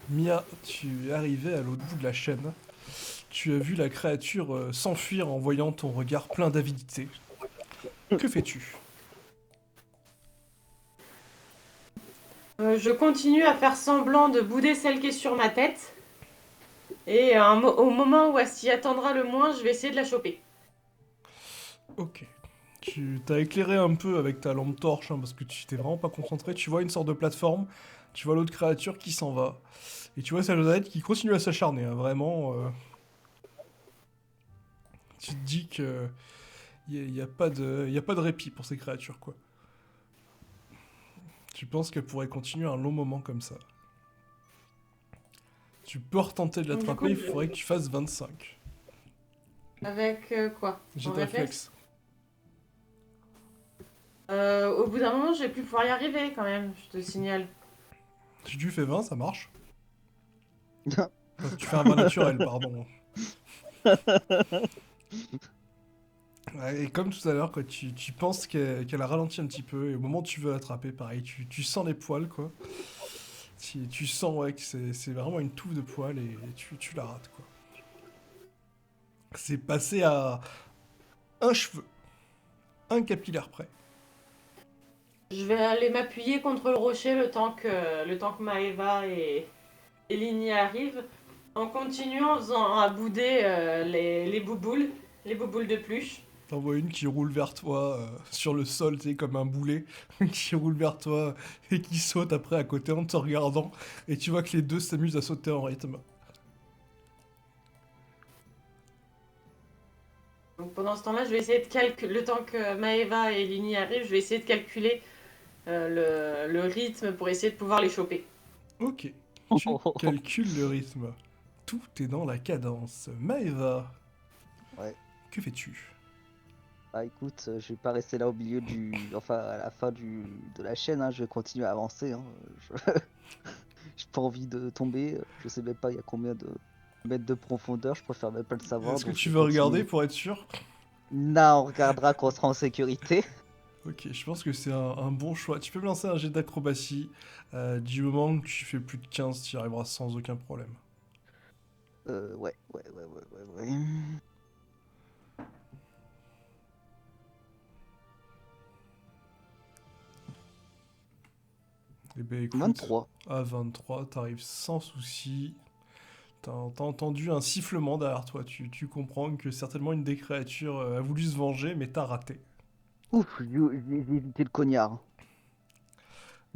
Mia, tu es arrivé à l'autre bout de la chaîne. Tu as vu la créature s'enfuir en voyant ton regard plein d'avidité. Que fais-tu? Je continue à faire semblant de bouder celle qui est sur ma tête. Et au moment où elle s'y attendra le moins, je vais essayer de la choper. Ok. Tu t'as éclairé un peu avec ta lampe torche, parce que tu t'es vraiment pas concentré. Tu vois une sorte de plateforme, tu vois l'autre créature qui s'en va. Et tu vois Salozareth qui continue à s'acharner, vraiment. Tu te dis que y a pas y a pas de répit pour ces créatures, quoi. Tu penses qu'elle pourrait continuer un long moment comme ça. Tu peux retenter de Donc du coup, l'attraper, il faudrait que tu fasses 25. avec quoi? J'ai En de réflexe? réflexe. Au bout d'un moment, je vais plus pouvoir y arriver quand même, je te signale. Si tu fais 20, ça marche. Enfin, si tu fais un 20 naturel, pardon. Ouais, et comme tout à l'heure, quoi, tu penses qu'elle a ralenti un petit peu, et au moment où tu veux l'attraper, pareil, tu sens les poils, quoi. Tu sens, ouais, que c'est vraiment une touffe de poils, et tu la rates, quoi. C'est passé à un cheveu, un capillaire près. Je vais aller m'appuyer contre le rocher le temps que Maeva et Lini arrivent, en continuant en faisant à bouder les bouboules de pluche. T'en vois une qui roule vers toi sur le sol, tu sais, comme un boulet, qui roule vers toi et qui saute après à côté en te regardant. Et tu vois que les deux s'amusent à sauter en rythme. Donc pendant ce temps-là, je vais essayer de calculer, le temps que Maeva et Lini arrivent, je vais essayer de calculer le rythme pour essayer de pouvoir les choper. Ok, tu calcules le rythme. Tout est dans la cadence. Maeva, Ouais. que fais-tu? Bah écoute, je vais pas rester là au milieu du. Enfin, à la fin de la chaîne, hein, je vais continuer à avancer. Hein. Je... J'ai pas envie de tomber. Je sais même pas il y a combien de mètres de profondeur, je préfère même pas le savoir, Est-ce que donc je tu vais veux regarder continuer. pour être sûr? Là, on regardera qu'on sera en sécurité. Ok, je pense que c'est un bon choix. Tu peux me lancer un jet d'acrobatie. Du moment que tu fais plus de 15, tu y arriveras sans aucun problème. Ouais. Eh ben écoute, 23. à 23, t'arrives sans souci. T'as entendu un sifflement derrière toi. Tu comprends que certainement une des créatures a voulu se venger, mais t'as raté. Ouf, j'ai évité le cognard.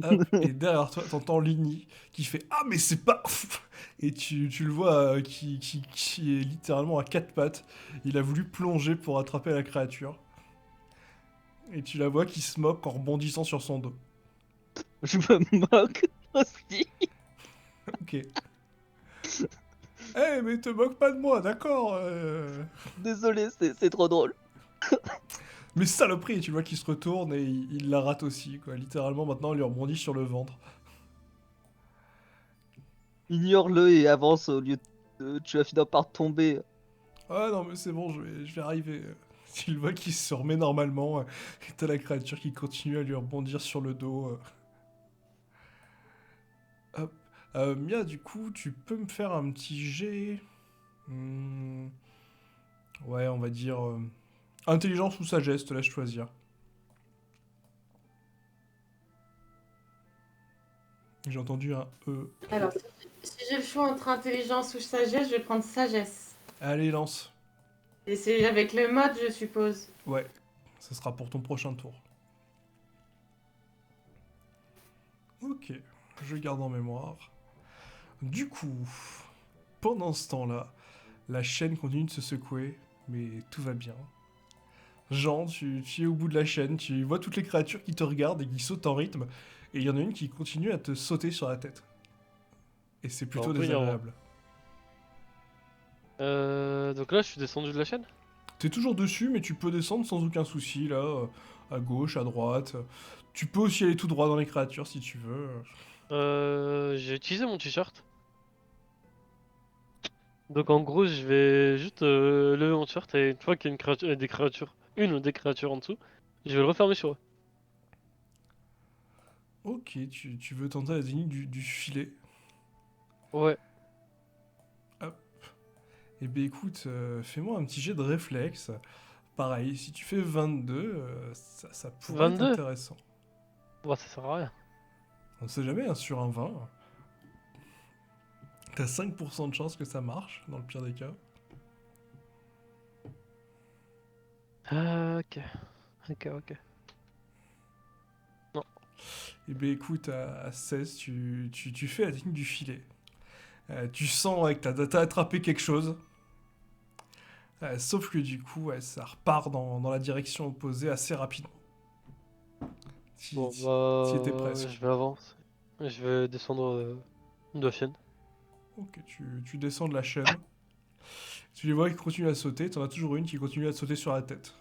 Hop, et derrière toi, t'entends Ligny qui fait Ah, mais c'est pas. Et tu le vois qui est littéralement à quatre pattes. Il a voulu plonger pour attraper la créature. Et tu la vois qui se moque en rebondissant sur son dos. Je me moque aussi. Ok. Eh, mais te moque pas de moi, d'accord Désolé, c'est trop drôle. Mais saloperie, tu vois qu'il se retourne et il la rate aussi, quoi. Littéralement, maintenant, il lui rebondit sur le ventre. Ignore-le et avance au lieu de... Tu vas finir par tomber. Ah non, mais c'est bon, je vais arriver. Tu le vois qui se remet normalement, et t'as la créature qui continue à lui rebondir sur le dos. Hop. Mia, du coup, tu peux me faire un petit jet. Hmm, ouais, on va dire. Intelligence ou sagesse, te laisse choisir. J'ai entendu un E. Alors, si j'ai le choix entre intelligence ou sagesse, je vais prendre sagesse. Allez, lance. Et c'est avec le mode, je suppose. Ouais, ce sera pour ton prochain tour. Ok, je garde en mémoire. Du coup, pendant ce temps-là, la chaîne continue de se secouer, mais tout va bien. Jean, tu es au bout de la chaîne, tu vois toutes les créatures qui te regardent et qui sautent en rythme, et il y en a une qui continue à te sauter sur la tête. Et c'est C'est un plutôt peu énervant. désagréable. Donc là, je suis descendu de la chaîne. T'es toujours dessus, mais tu peux descendre sans aucun souci, là, à gauche, à droite. Tu peux aussi aller tout droit dans les créatures si tu veux. J'ai utilisé mon t-shirt. Donc en gros, je vais juste lever mon t-shirt et une fois qu'il y a une créature, des créatures, une ou des créatures en dessous, je vais le refermer sur eux. Ok, tu veux tenter la technique du filet. Ouais. Eh bien écoute, fais-moi un petit jet de réflexe. Pareil, si tu fais 22, ça pourrait être 22? intéressant. Bah, ça sert à rien. On ne sait jamais, hein, sur un 20, t'as 5% de chance que ça marche, dans le pire des cas. Ok. Ok. Non. Eh bien écoute, à 16, tu fais la technique du filet. Tu sens ouais, que t'as attrapé quelque chose. Sauf que du coup, ouais, ça repart dans la direction opposée assez rapidement. Bon, T'y étais bah, presque. je vais avancer. Je vais descendre de la chaîne. Ok, tu descends de la chaîne. Tu les vois qui continuent à sauter. T'en as toujours une qui continue à te sauter sur la tête.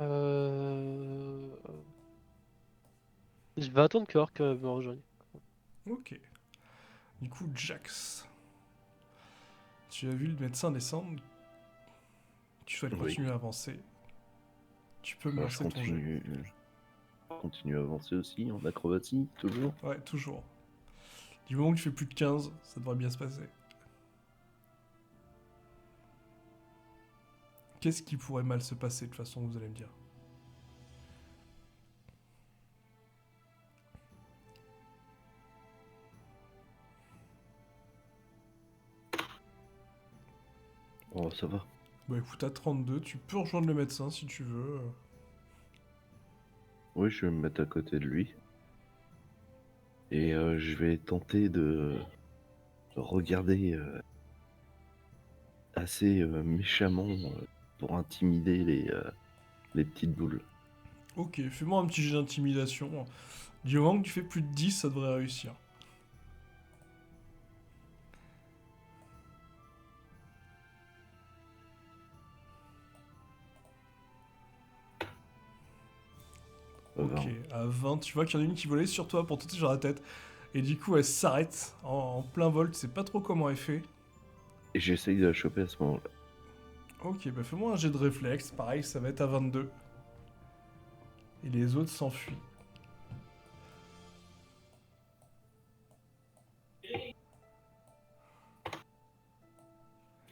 Euh... Je vais attendre que Orc me rejoigne. Ok. Du coup, Jax. Tu as vu le médecin descendre. Tu souhaites Oui. continuer à avancer. Tu peux me Alors, je lancer ton jet. continue à avancer aussi en acrobatie, toujours. Ouais, toujours. Du moment que tu fais plus de 15, ça devrait bien se passer. Qu'est-ce qui pourrait mal se passer de toute façon, vous allez me dire? Oh, ça va. Bah écoute, à 32, tu peux rejoindre le médecin si tu veux. Oui, je vais me mettre à côté de lui. Et je vais tenter de regarder assez méchamment pour intimider les petites boules. Ok, fais-moi un petit jet d'intimidation. Du moment que tu fais plus de 10, ça devrait réussir. Ok, 20. à 20, tu vois qu'il y en a une qui volait sur toi pour te tirer sur la tête. Et du coup, elle s'arrête en plein vol, tu sais pas trop comment elle fait. Et j'essaye de la choper à ce moment-là. Ok, bah fais-moi un jet de réflexe, pareil, ça va être à 22. Et les autres s'enfuient.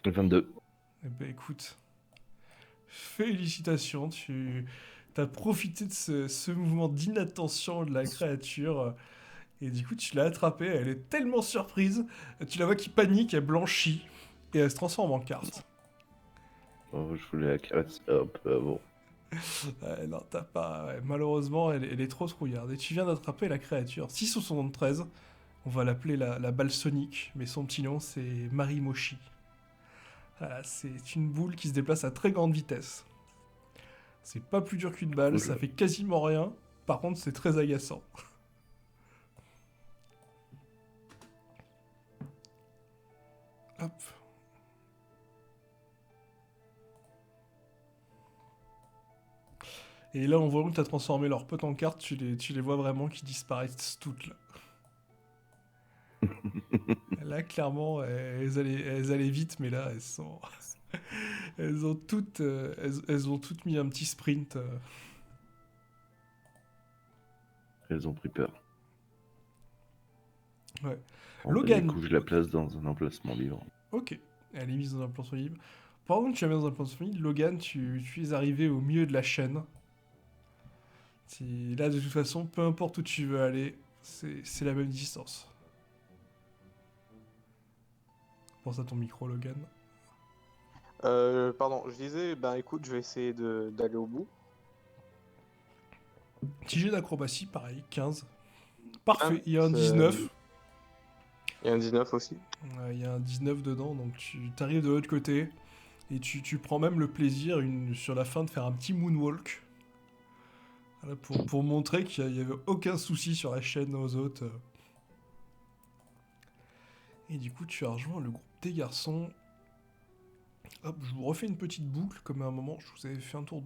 Le 22. Eh ben écoute, félicitations, tu as profité de ce mouvement d'inattention de la créature. Et du coup, tu l'as attrapée, elle est tellement surprise. Tu la vois qui panique, elle blanchit. Et elle se transforme en carte. Oh, je voulais la caresser un peu avant. Non, t'as pas. Ouais, malheureusement, elle est trop trouillarde. Et tu viens d'attraper la créature. 673. On va l'appeler la balle sonique. Mais son petit nom, c'est Marimoshi. Voilà, c'est une boule qui se déplace à très grande vitesse. C'est pas plus dur qu'une balle, ça Oula. fait quasiment rien. Par contre, c'est très agaçant. Hop. Et là, en voyant que t'as transformé leurs potes en cartes, tu les vois vraiment qui disparaissent toutes là. Là, clairement, elles allaient vite, mais là, elles sont. Elles ont toutes mis un petit sprint. Elles ont pris peur. Ouais. Bon, bah, Logan. du coup, je la place dans un emplacement libre. Ok. Elle est mise dans un plan libre. Par contre, tu la mets dans un plan libre. Logan, tu es arrivé au milieu de la chaîne. Là, de toute façon, peu importe où tu veux aller, c'est la même distance. Pense à ton micro, Logan. Pardon, je disais, ben écoute, je vais essayer d'aller au bout. Petit jet d'acrobatie, pareil, 15. Parfait, Hein, il y a un c'est- 19. Il y a un 19 aussi. Il y a un 19 dedans, donc tu arrives de l'autre côté. Et tu prends même le plaisir, sur la fin, de faire un petit moonwalk. Voilà, pour montrer qu'il n'y avait aucun souci sur la chaîne aux autres. Et du coup, tu as rejoint le groupe des garçons. Hop, je vous refais une petite boucle, comme à un moment, je vous avais fait un tour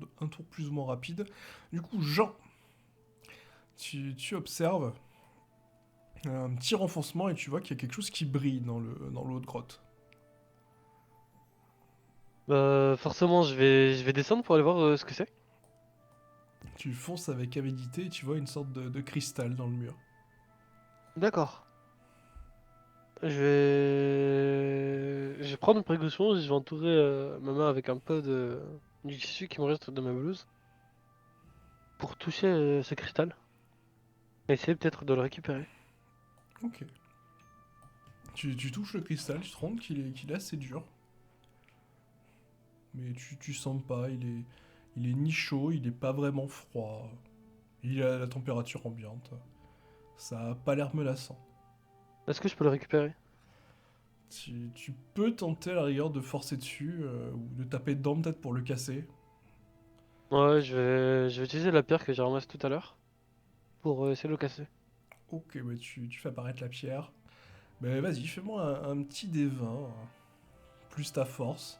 plus ou moins rapide. Du coup, Jean, tu observes un petit renfoncement et tu vois qu'il y a quelque chose qui brille dans l'eau de grotte. Bah, forcément, je vais descendre pour aller voir ce que c'est. Tu fonces avec avidité et tu vois une sorte de cristal dans le mur. D'accord. Je vais prendre une précaution, je vais entourer ma main avec un peu du tissu qui me reste de ma blouse pour toucher ce cristal. Et essayer peut-être de le récupérer. Ok. Tu touches le cristal, tu te rends compte qu'il est assez dur. Mais tu sens pas, il est ni chaud, il est pas vraiment froid. Il a la température ambiante. Ça a pas l'air menaçant. Est-ce que je peux le récupérer? Tu peux tenter à la rigueur de forcer dessus ou de taper dedans peut-être pour le casser. Ouais, je vais utiliser la pierre que j'ai ramassée tout à l'heure pour essayer de le casser. Ok, bah tu fais apparaître la pierre. Mais vas-y, fais-moi un petit D20, plus ta force.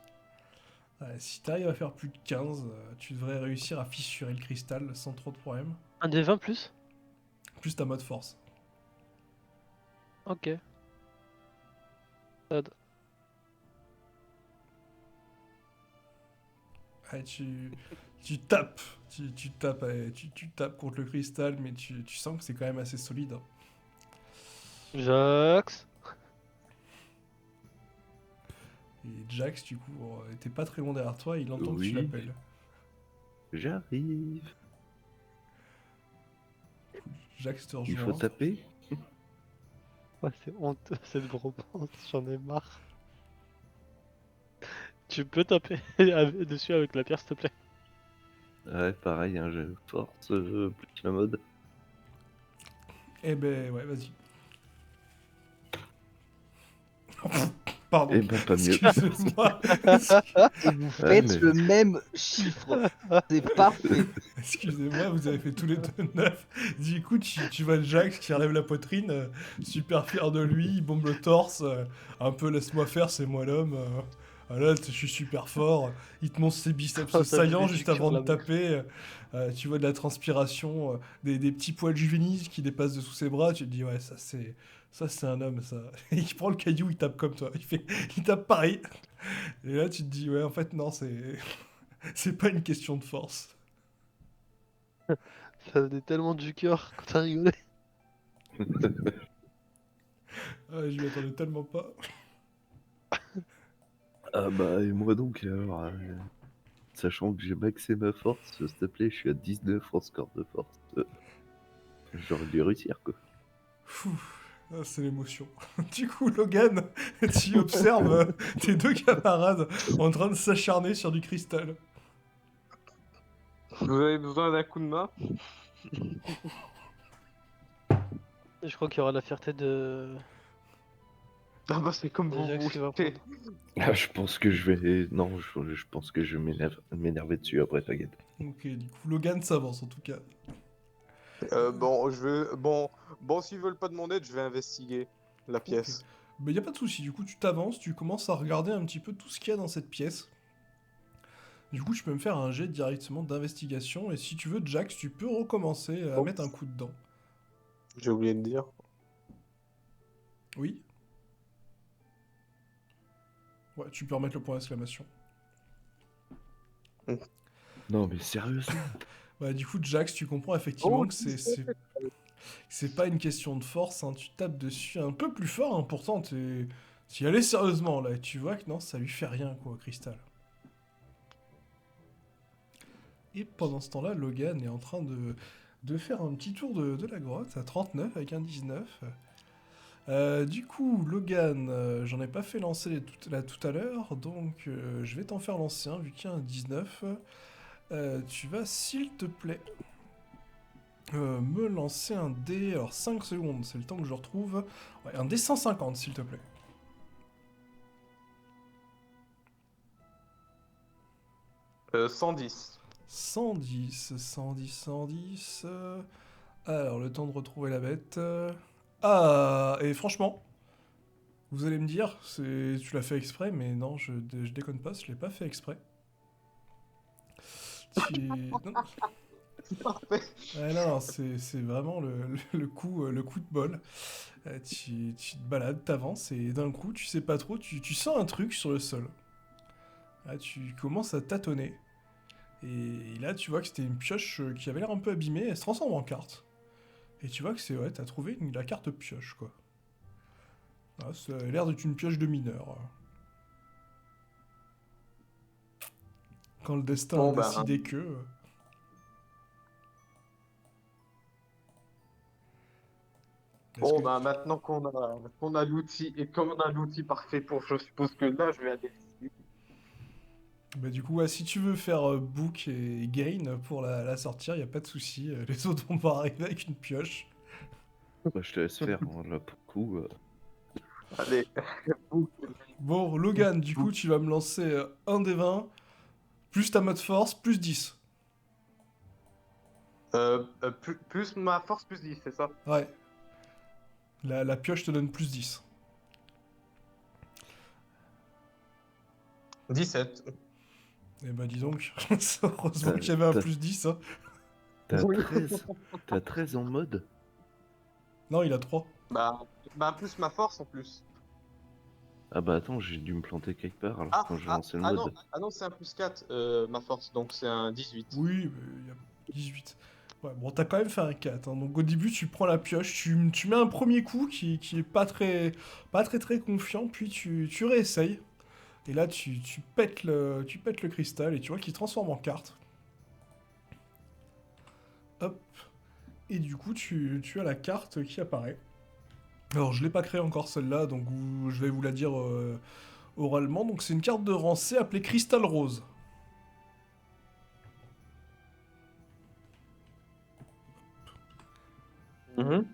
Si t'arrives à faire plus de 15, tu devrais réussir à fissurer le cristal sans trop de problème. Un des 20 plus? Plus ta mode force. Ok. Ad. Ouais, tu tapes, tu tapes, tu tapes contre le cristal, mais tu sens que c'est quand même assez solide, hein. Jax. Et Jax, du coup, était pas très loin derrière toi, il entend que tu Oui. l'appelles. J'arrive. Jax te Il faut rejoint. taper. Ouais, c'est honteux cette bromance, j'en ai marre. Tu peux taper dessus avec la pierre s'il te plaît. Ouais, pareil, hein, je force plus la mode. Eh ben, ouais, vas-y. Pardon. Eh ben, pas mieux. Excusez-moi. Et vous Ouais, faites mais- le même chiffre. C'est parfait. Excusez-moi, vous avez fait tous les deux 9. Du coup, tu vois Jax qui relève la poitrine, super fier de lui, il bombe le torse, un peu laisse-moi faire, c'est moi l'homme. Ah là, je suis super fort. Il te montre ses biceps Oh, ça saillants brille du juste cœur, avant de là, mec. taper. Tu vois de la transpiration, des petits poils juvéniles qui dépassent dessous ses bras. Tu te dis, ouais, ça c'est un homme, ça. Il prend le caillou, il tape comme toi. Il tape pareil. Et là, tu te dis, ouais, en fait, non, c'est pas une question de force. Ça venait tellement du cœur quand t'as rigolé. Ah, je m'y attendais tellement pas. Ah bah, et moi donc, alors, sachant que j'ai maxé ma force, s'il te plaît, je suis à 19 en score de force. J'aurais dû réussir, quoi. Fou, ah, c'est l'émotion. Du coup, Logan, tu observes tes deux camarades en train de s'acharner sur du cristal. Vous avez besoin d'un coup de main? Je crois qu'il y aura la fierté Ah bah c'est comme de vous Jax qui va voulez. prendre. Ah, je pense que je vais... Non, je pense que je vais m'énerver dessus après, t'inquiète. Ok, du coup, Logan s'avance en tout cas. Bon, bon, s'ils veulent pas de mon aide, je vais investiguer la pièce. Mais y a pas de souci, du coup, tu t'avances, tu commences à regarder un petit peu tout ce qu'il y a dans cette pièce. Du coup, tu peux me faire un jet directement d'investigation, et si tu veux, Jax, tu peux recommencer à Oh. mettre un coup dedans. J'ai oublié de dire. Oui. Ouais, tu peux remettre le point d'exclamation. Non, mais sérieusement. Bah, du coup, Jax, tu comprends effectivement Oh, que c'est pas une question de force, hein. Tu tapes dessus un peu plus fort, hein. Pourtant, tu y allais sérieusement là, et tu vois que non, ça lui fait rien quoi, Cristal. Et pendant ce temps-là, Logan est en train de faire un petit tour de la grotte à 39 avec un 19. Du coup, Logan, j'en ai pas fait lancer tout à l'heure, donc je vais t'en faire lancer un vu qu'il y a un 19. Tu vas, s'il te plaît, me lancer un dé. Alors 5 secondes, c'est le temps que je retrouve. Ouais, un dé 150, s'il te plaît. Euh, 110. 110, 110, 110. Alors, le temps de retrouver la bête. Ah, et franchement, vous allez me dire, tu l'as fait exprès, mais non, je déconne pas, je l'ai pas fait exprès. Non, Parfait. ouais, non, c'est vraiment le coup de bol. Tu te balades, t'avances, et d'un coup, tu sais pas trop, tu sens un truc sur le sol. Là, tu commences à tâtonner. Et là, tu vois que c'était une pioche qui avait l'air un peu abîmée, elle se transforme en carte. Et tu vois que c'est, ouais, t'as trouvé la carte pioche, quoi. Ah, ça a l'air d'être une pioche de mineur. Quand le destin Bon, a ben, décidé que... Est-ce Bon, que... ben maintenant qu'on a l'outil et qu'on a l'outil parfait pour, je suppose que là, je vais aller. Bah, du coup, ouais, si tu veux faire book et gain pour la sortir, y a pas de souci. Les autres vont pas arriver avec une pioche. Bah, je te laisse faire, hein, là pour le coup. Allez. Bon, Logan, du coup, tu vas me lancer un des 20, plus ta mode force, plus 10. Plus ma force, plus 10, c'est ça? Ouais. La pioche te donne plus 10. 17. Eh ben, dis donc, heureusement qu'il y avait un T'as- plus 10. Hein. T'as Oui. 13. T'as 13 en mode? Non, il a 3. Bah, plus ma force en plus. Ah bah attends, j'ai dû me planter quelque part alors Ah, quand j'ai ah, lancé le ah non, mode. ah non, c'est un plus 4, ma force, donc c'est un 18. Oui, mais il y a 18. Ouais, bon, t'as quand même fait un 4. Hein. Donc au début, tu prends la pioche, tu mets un premier coup qui est pas très confiant, puis tu réessayes. Et là, tu pètes le cristal et tu vois qu'il se transforme en carte. Hop. Et du coup, tu as la carte qui apparaît. Alors, je l'ai pas créée encore celle-là, donc je vais vous la dire oralement. Donc, c'est une carte de rancée appelée Cristal Rose. Mhm.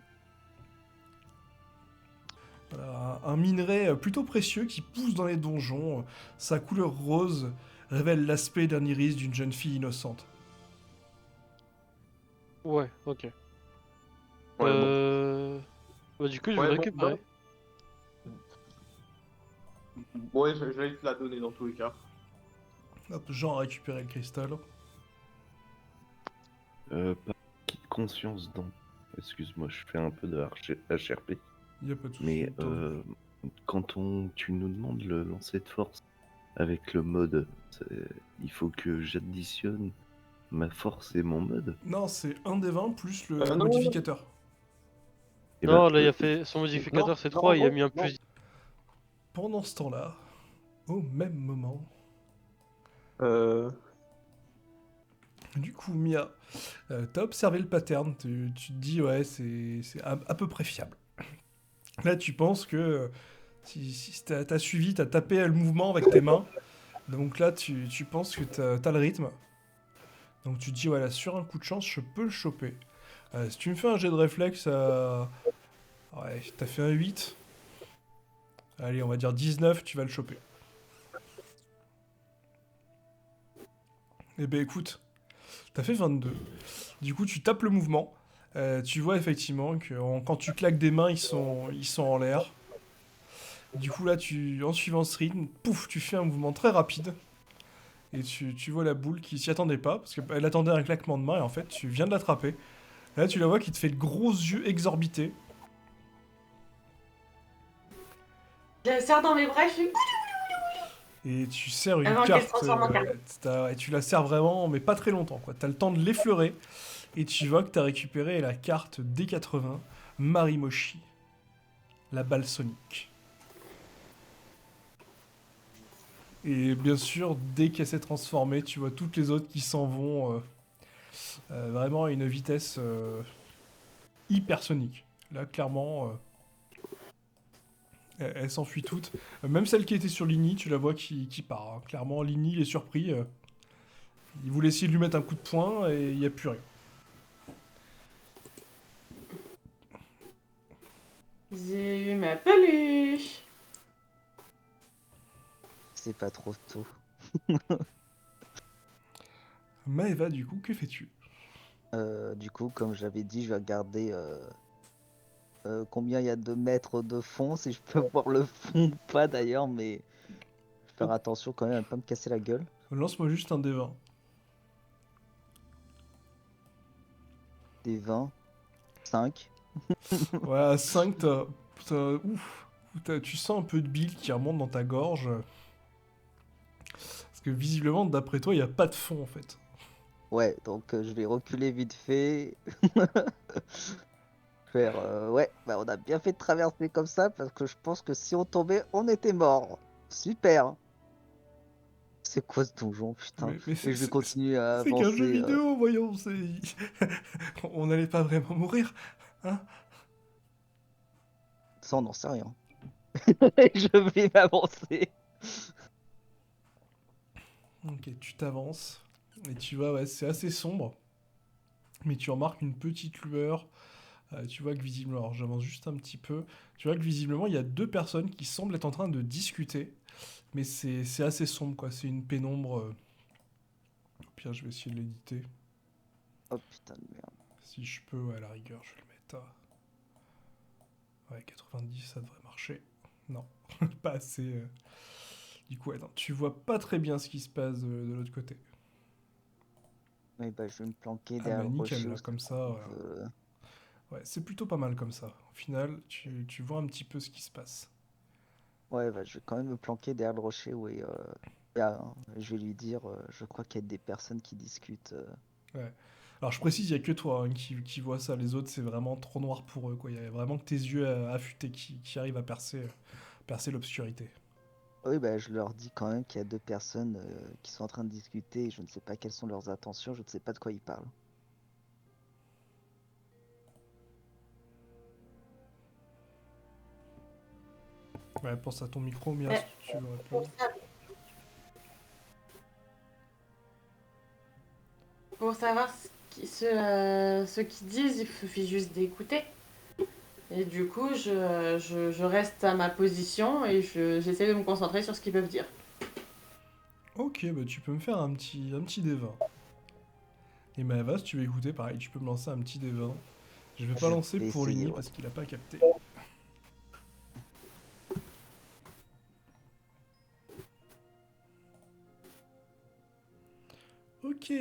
Voilà, un minerai plutôt précieux qui pousse dans les donjons. Sa couleur rose révèle l'aspect d'un iris d'une jeune fille innocente. Ouais, ok. Ouais, bon. Bah, du coup, je vais Ouais, le bon, récupérer. ouais, je vais te la donner dans tous les cas. Hop, Jean a récupéré le cristal. Pas petite conscience dans. Excuse-moi, je fais un peu de HRP. Il n'y a pas de souci. Mais quand tu nous demandes le lancer de force avec le mode, il faut que j'additionne ma force et mon mode. Non, c'est un des 20 plus le Non, modificateur. Et Non, bah, là, il a fait son modificateur, c'est non, 3, en il a gros, mis un non. plus. Pendant ce temps-là, au même moment, du coup, Mia, t'as observé le pattern, tu te dis, ouais, c'est à peu près fiable. Là, tu penses que si t'as suivi, t'as tapé le mouvement avec tes mains, donc là, tu penses que t'as le rythme. Donc tu te dis, voilà, sur un coup de chance, je peux le choper. Si tu me fais un jet de réflexe, ouais, t'as fait un 8. Allez, on va dire 19, tu vas le choper. Eh ben écoute, t'as fait 22. Du coup, tu tapes le mouvement. Tu vois effectivement que quand tu claques des mains, ils sont en l'air. Du coup, là, en suivant ce rythme, pouf, tu fais un mouvement très rapide. Et tu vois la boule qui s'y attendait pas, parce qu'elle attendait un claquement de main, et en fait, tu viens de l'attraper. Là, tu la vois qui te fait de gros yeux exorbités. Je la serre dans mes bras, je suis... Et tu serres une Avant qu'elle se carte. transforme en carte. Et tu la serres vraiment, mais pas très longtemps, quoi. T'as le temps de l'effleurer. Et tu vois que t'as récupéré la carte D80, Marimoshi. La balle sonique. Et bien sûr, dès qu'elle s'est transformée, tu vois toutes les autres qui s'en vont vraiment à une vitesse hypersonique. Là, clairement, elle s'enfuit toutes. Même celle qui était sur Lini, tu la vois qui part. Hein. Clairement, Lini, il est surpris. Il voulait essayer de lui mettre un coup de poing et il n'y a plus rien. J'ai eu ma peluche. C'est pas trop tôt. Maeva, du coup, que fais-tu? Du coup, comme j'avais dit, je vais regarder combien il y a de mètres de fond, si je peux voir le fond ou pas d'ailleurs, mais je vais faire attention quand même à ne pas me casser la gueule. Lance-moi juste un D20. Des 20, 5. Ouais, à 5, ouf, tu sens un peu de bile qui remonte dans ta gorge. Parce que visiblement, d'après toi, il n'y a pas de fond en fait. Ouais, donc je vais reculer vite fait. Super, ouais, bah on a bien fait de traverser comme ça parce que je pense que si on tombait, on était mort. Super. C'est quoi ce donjon, putain? Mais Et je vais continuer à c'est qu'un jeu avancer. vidéo, voyons. On n'allait pas vraiment mourir. Hein? Ça, on n'en sait rien. Je vais m'avancer. Ok, tu t'avances. Et tu vois, ouais, c'est assez sombre. Mais tu remarques une petite lueur. Tu vois que visiblement, alors j'avance juste un petit peu. Tu vois que visiblement, il y a deux personnes qui semblent être en train de discuter. Mais c'est assez sombre, quoi. C'est une pénombre. Au pire, je vais essayer de l'éditer. Oh putain de merde. Si je peux, ouais, à la rigueur, je vais le mettre à. Ouais, 90, ça devrait marcher. Non, pas assez. Du coup, ouais, non, tu vois pas très bien ce qui se passe de l'autre côté. Oui, bah je vais me planquer Ah derrière bah le nickel, rocher où là, ça comme ça. trouve. Ouais, c'est plutôt pas mal comme ça. Au final, tu vois un petit peu ce qui se passe. Ouais, bah je vais quand même me planquer derrière le rocher où je vais lui dire, je crois qu'il y a des personnes qui discutent. Ouais. Alors je précise, il y a que toi hein, qui voit ça. Les autres, c'est vraiment trop noir pour eux, quoi. Il y a vraiment que tes yeux affûtés qui arrivent à percer l'obscurité. Oui, bah je leur dis quand même qu'il y a deux personnes qui sont en train de discuter et je ne sais pas quelles sont leurs intentions, je ne sais pas de quoi ils parlent. Ouais, pense à ton micro, Mia, Eh, si tu veux Pour, répondre. sa- pour savoir ce qu'ils disent, il suffit juste d'écouter. Et du coup, je reste à ma position et j'essaie de me concentrer sur ce qu'ils peuvent dire. Ok, bah tu peux me faire un petit D20. Et Maëva, si tu veux écouter, pareil, tu peux me lancer un petit D20. Je vais pas Je lancer vais pour essayer, Lini ouais. parce qu'il a pas capté. Ok,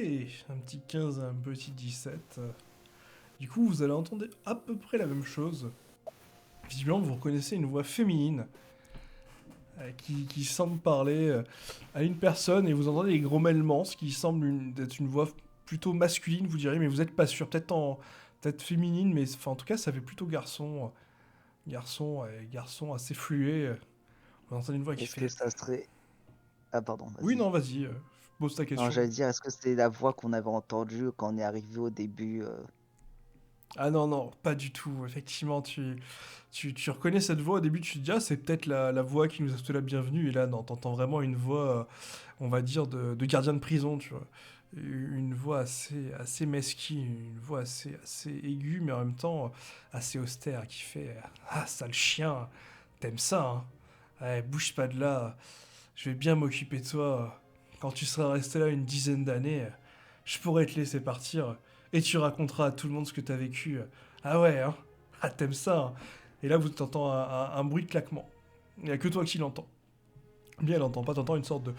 un petit 15 un petit 17. Du coup, vous allez entendre à peu près la même chose. Visiblement, vous reconnaissez une voix féminine qui semble parler à une personne et vous entendez des grommellements, ce qui semble être une voix plutôt masculine, vous diriez, mais vous n'êtes pas sûr. Peut-être féminine, mais enfin, en tout cas, ça fait plutôt garçon. Garçon assez fluet. Vous entendez une voix qui Est-ce que fait. ça serait... Ah pardon, Oui, vas-y. non, vas-y, pose ta Non, question. j'allais dire, est-ce que c'est la voix qu'on avait entendue quand on est arrivé au début Ah non, non, pas du tout. Effectivement, tu reconnais cette voix. Au début, tu te dis, ah, c'est peut-être la voix qui nous a souhaité la bienvenue. Et là, non, t'entends vraiment une voix, on va dire, de gardien de prison, tu vois. Une voix assez mesquine, une voix assez aiguë, mais en même temps assez austère, qui fait ah, sale chien, t'aimes ça, hein? Ouais, bouge pas de là, je vais bien m'occuper de toi. Quand tu seras resté là une dizaine d'années, je pourrais te laisser partir et tu raconteras à tout le monde ce que t'as vécu. Ah ouais, hein? Ah, t'aimes ça, hein? Et là, vous t'entends un bruit de claquement. Il n'y a que toi qui l'entends. Bien, elle entend pas, t'entends une sorte de.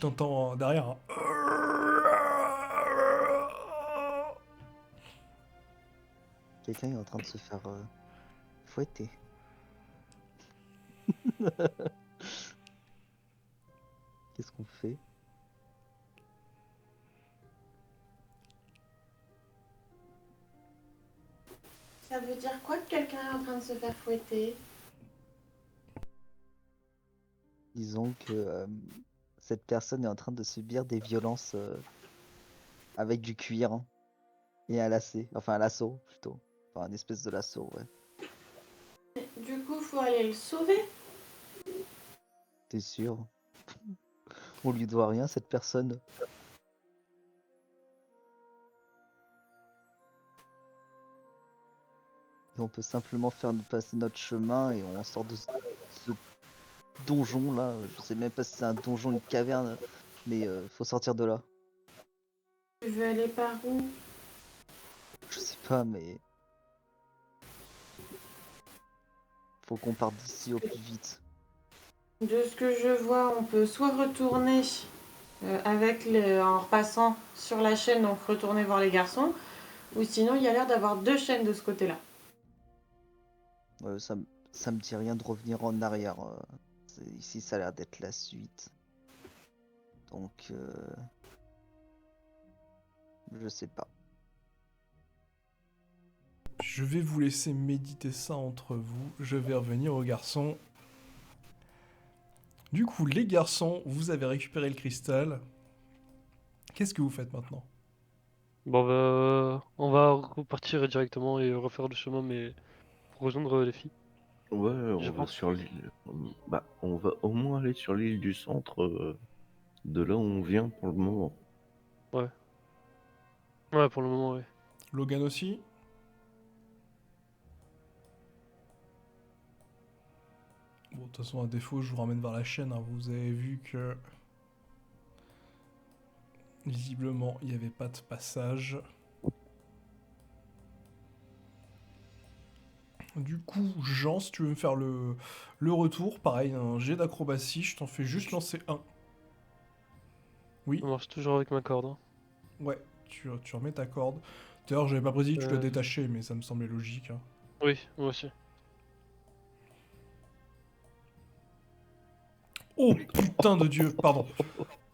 T'entends derrière un. quelqu'un est en train de se faire fouetter. Qu'est-ce qu'on fait? Ça veut dire quoi que quelqu'un est en train de se faire fouetter? Disons que cette personne est en train de subir des violences avec du cuir hein, et un lacet, enfin un lasso plutôt. Enfin, une espèce de lasso, ouais. Du coup, faut aller le sauver. T'es sûr? On lui doit rien, cette personne. Et on peut simplement faire passer notre chemin et on sort de ce donjon là. Je sais même pas si c'est un donjon, une caverne, mais faut sortir de là. Tu veux aller par où? Je sais pas, mais faut qu'on parte d'ici au plus vite. De ce que je vois, on peut soit retourner en repassant sur la chaîne, donc retourner voir les garçons, ou sinon il y a l'air d'avoir deux chaînes de ce côté-là. Ça me dit rien de revenir en arrière. Ici, ça a l'air d'être la suite. Donc, je sais pas. je vais vous laisser méditer ça entre vous. Je vais revenir aux garçons. Du coup, les garçons, vous avez récupéré le cristal. Qu'est-ce que vous faites maintenant? Bon, on va repartir directement et refaire le chemin, mais pour rejoindre les filles, Ouais, je on va pense. sur l'île. Bah, on va au moins aller sur l'île du centre de là où on vient pour le moment. Ouais. Ouais, pour le moment, ouais. Logan aussi? Bon, de toute façon, à défaut, je vous ramène vers la chaîne, hein. Vous avez vu que... Visiblement, il n'y avait pas de passage. Du coup, Jean, si tu veux me faire le retour, pareil, un jet d'acrobatie, je t'en fais juste lancer un. Oui, On marche toujours avec ma corde. Hein. ouais, tu remets ta corde. D'ailleurs, j'avais pas prédit que tu dois Euh, détacher, mais ça me semblait logique, hein. Oui, moi aussi. Oh, putain de Dieu, pardon.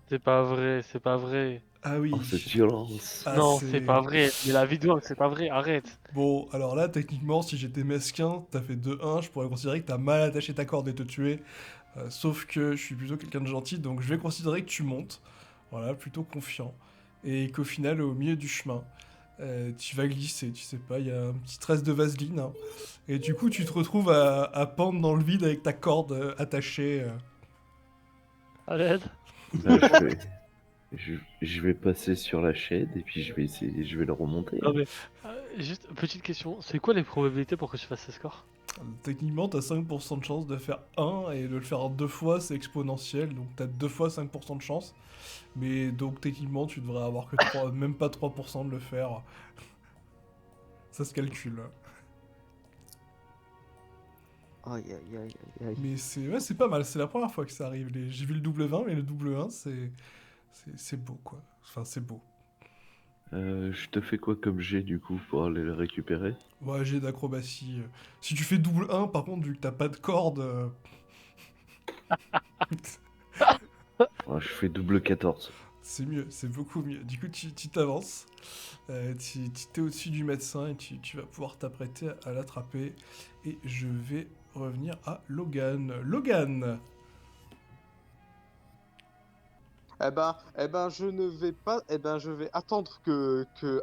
C'est pas vrai, c'est pas vrai. Ah oui. Oh, cette violence! Ah, Non, c'est c'est... pas vrai. Mais la vidéo, c'est pas vrai, arrête. Bon, alors là, techniquement, si j'étais mesquin, t'as fait 2-1, je pourrais considérer que t'as mal attaché ta corde et te tuer. Sauf que je suis plutôt quelqu'un de gentil, donc je vais considérer que tu montes. Voilà, plutôt confiant. Et qu'au final, au milieu du chemin, tu vas glisser, tu sais pas, il y a un petit tresse de vaseline, hein. Et du coup, tu te retrouves à pendre dans le vide avec ta corde attachée. À l'aide. Bah, je vais passer sur la chaîne et puis je vais essayer, je vais le remonter. Non mais, juste, petite question. C'est quoi les probabilités pour que je fasse ce score? Techniquement, t'as 5% de chance de faire 1 et de le faire 2 fois, c'est exponentiel, donc t'as 2 fois 5% de chance. Mais donc techniquement, tu devrais avoir que 3, même pas 3% de le faire. Ça se calcule. Aïe aïe aïe aïe aïe. Mais c'est ouais, c'est pas mal, c'est la première fois que ça arrive. J'ai vu le double 20, mais le double 1, c'est beau, quoi. Enfin, c'est beau. Je te fais quoi comme jet du coup pour aller le récupérer? Ouais, j'ai d'acrobatie. Si tu fais double 1, par contre, vu que t'as pas de corde... Ouais, je fais double 14. c'est mieux, c'est beaucoup mieux. Du coup, tu t'avances, tu t'es au-dessus du médecin et tu vas pouvoir t'apprêter à l'attraper. Et je vais revenir à Logan. Logan! Je ne vais pas. Je vais attendre que, que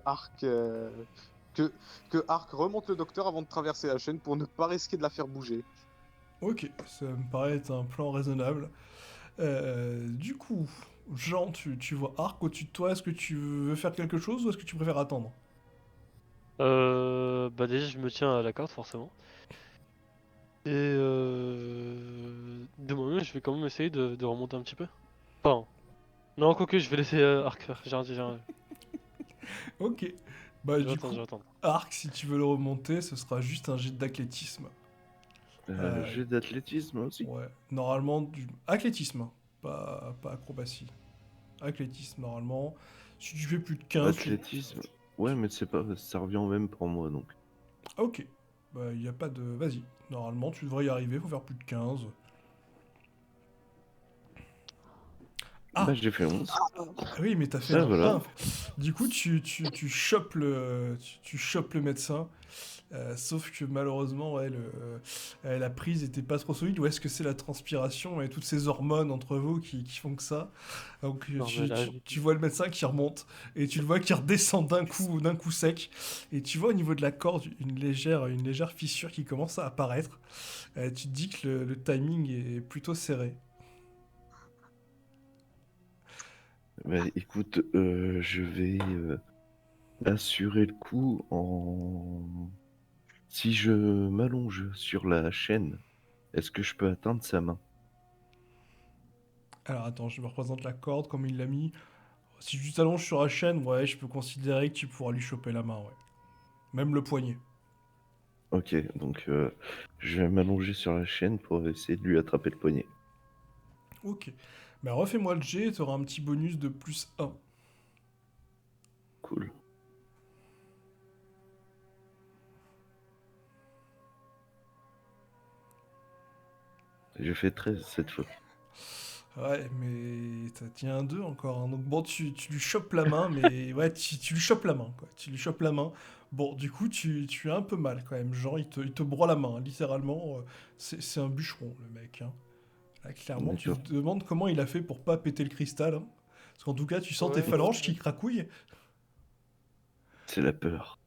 Ark remonte le docteur avant de traverser la chaîne pour ne pas risquer de la faire bouger. Ok, ça me paraît être un plan raisonnable. Du coup, Jean, tu vois Arc au-dessus de toi. Est-ce que tu veux faire quelque chose ou est-ce que tu préfères attendre? Bah déjà, je me tiens à la corde, forcément. Et de moi-même, je vais quand même essayer de remonter un petit peu. Enfin, non, quoique, je vais laisser Arc faire. Ok. Bah Je vais du attendre, je coup, vais attendre. Arc, si tu veux le remonter, ce sera juste un jet d'athlétisme. Euh, Jet d'athlétisme aussi? ouais. Normalement, du... Athlétisme, hein, pas acrobatie. Athlétisme, normalement. Si tu fais plus de 15, Athlétisme? Ouais, mais c'est pas, ça revient au même pour moi donc. Ah, ok. Bah, il a pas de... Vas-y. Normalement, tu devrais y arriver, faut faire plus de 15. Bah, Ah! j'ai fait 11. Ah oui, mais t'as fait Ah, un voilà. 1. Du coup, tu chopes tu chopes le médecin. Sauf que malheureusement, ouais, la prise était pas trop solide. Ou est-ce que c'est la transpiration et toutes ces hormones entre vous qui font que ça? Donc Non, mais là, tu vois le médecin qui remonte et tu le vois qui redescend d'un coup sec. Et tu vois au niveau de la corde une légère fissure qui commence à apparaître. Tu te dis que le timing est plutôt serré. Bah, écoute, je vais assurer le coup en... Si je m'allonge sur la chaîne, est-ce que je peux atteindre sa main? Alors attends, je me représente la corde comme il l'a mis. Si tu t'allonges sur la chaîne, ouais, je peux considérer que tu pourras lui choper la main, ouais. Même le poignet. Ok, donc je vais m'allonger sur la chaîne pour essayer de lui attraper le poignet. Ok. Bah refais-moi le jet, tu auras un petit bonus de plus 1. Cool. J'ai fait 13 cette fois. Ouais, mais t'as tient un 2 encore, hein. Donc bon, tu lui chopes la main, mais ouais, tu lui chopes la main, quoi. Tu lui chopes la main. Bon, du coup, tu as un peu mal quand même. Genre, il te broie la main, hein, littéralement. C'est un bûcheron, le mec, hein. Là, clairement, tu D'accord. te demandes comment il a fait pour pas péter le cristal, hein. Parce qu'en tout cas, tu sens tes Ouais, phalanges qui cracouillent. C'est la peur.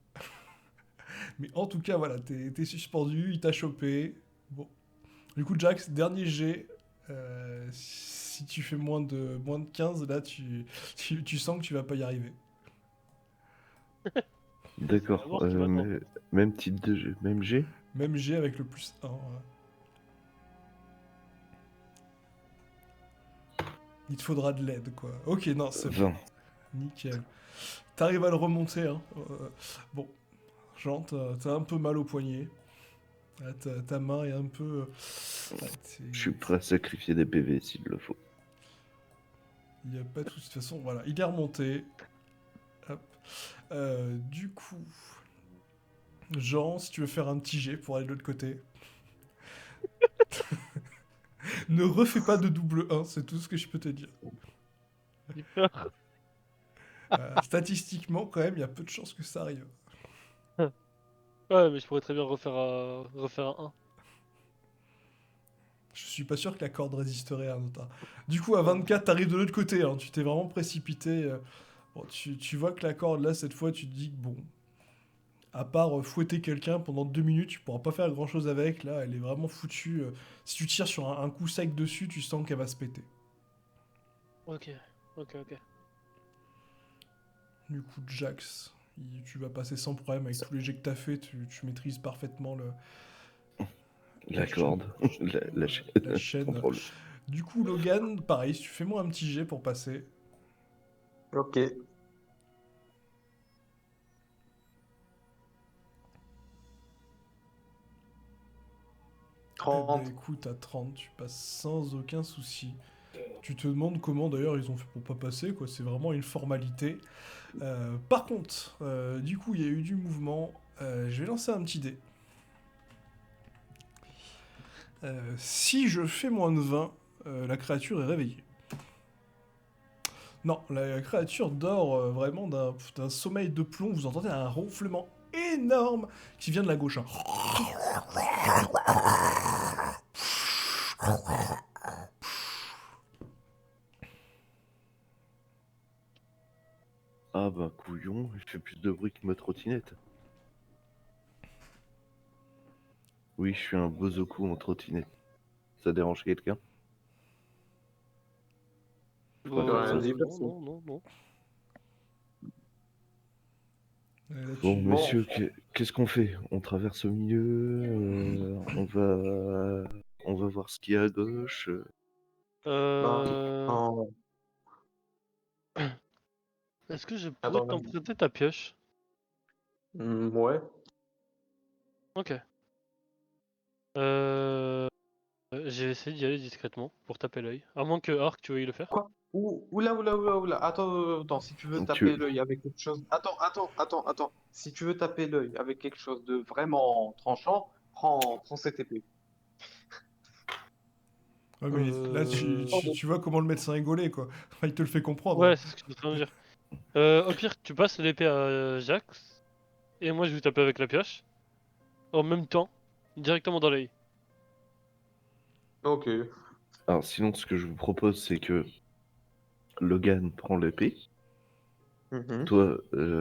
Mais en tout cas, voilà, t'es suspendu, il t'a chopé. Bon. Du coup, Jax, dernier jet. Si tu fais moins de 15, là, tu sens que tu vas pas y arriver. D'accord. D'abord, tu m'attends. Même type de jeu, même G. Même jet avec le plus 1. Il te faudra de l'aide, quoi. Ok, non, c'est bon. 20. Nickel. T'arrives à le remonter, hein. Bon, Jean, t'as un peu mal au poignet. Là, ta main est un peu... ouais, Je suis prêt à sacrifier des PV s'il le faut. Il n'y a pas tout... De toute façon, voilà, il est remonté. Hop. Du coup... Jean, si tu veux faire un petit jet pour aller de l'autre côté. Ne refais pas de double 1, c'est tout ce que je peux te dire. J'ai peur. Statistiquement, quand même, il y a peu de chances que ça arrive. Ouais, mais je pourrais très bien refaire un 1. Je suis pas sûr que la corde résisterait à un autre. Du coup, à 24, t'arrives de l'autre côté, hein. Tu t'es vraiment précipité. Bon, tu vois que la corde, là, cette fois, tu te dis que bon, à part fouetter quelqu'un pendant 2 minutes, tu pourras pas faire grand chose avec. Là, elle est vraiment foutue. Si tu tires sur un coup sec dessus, tu sens qu'elle va se péter. Ok, ok. Du coup, Jax, tu vas passer sans problème avec tous les jets que t'as fait. Tu maîtrises parfaitement La corde, la chaîne, la chaîne. sans problème. Du coup, Logan, pareil, tu fais-moi un petit jet pour passer. Ok. Eh ben 30. écoute, à 30, tu passes sans aucun souci. Tu te demandes comment d'ailleurs ils ont fait pour pas passer, quoi. C'est vraiment une formalité. Par contre, du coup, il y a eu du mouvement. Je vais lancer un petit dé. Si je fais moins de 20, la créature est réveillée. Non, la créature dort vraiment d'un sommeil de plomb. Vous entendez un ronflement énorme qui vient de la gauche, hein. Ah bah couillon, il fait plus de bruit que ma trottinette. Oui, je suis un bozoku en trottinette. Ça dérange quelqu'un? Ça veut rien dire, Non, perso. non. Là, Bon, Bon. messieurs, qu'est-ce qu'on fait? On traverse au milieu, on va voir ce qu'il y a à gauche. Ben, Euh... en- Est-ce que je pourrais Attends, t'emprunter ta pioche? ouais. Ok. Euh... J'ai essayé d'y aller discrètement pour taper l'œil. À moins que Arc, tu veuilles le faire. Quoi? Oula. Attends, si tu veux taper Tu... l'œil avec quelque chose. Attends. Si tu veux taper l'œil avec quelque chose de vraiment tranchant, prends cette épée. ouais, mais là, Euh... tu vois comment le médecin est gaulé, quoi. Enfin, il te le fait comprendre, Ouais, hein. c'est ce que je suis en train de dire. Au pire, tu passes l'épée à Jax, et moi je vais taper avec la pioche, en même temps, directement dans l'œil. Ok. Alors sinon, ce que je vous propose, c'est que Logan prend l'épée. Mhm. Toi,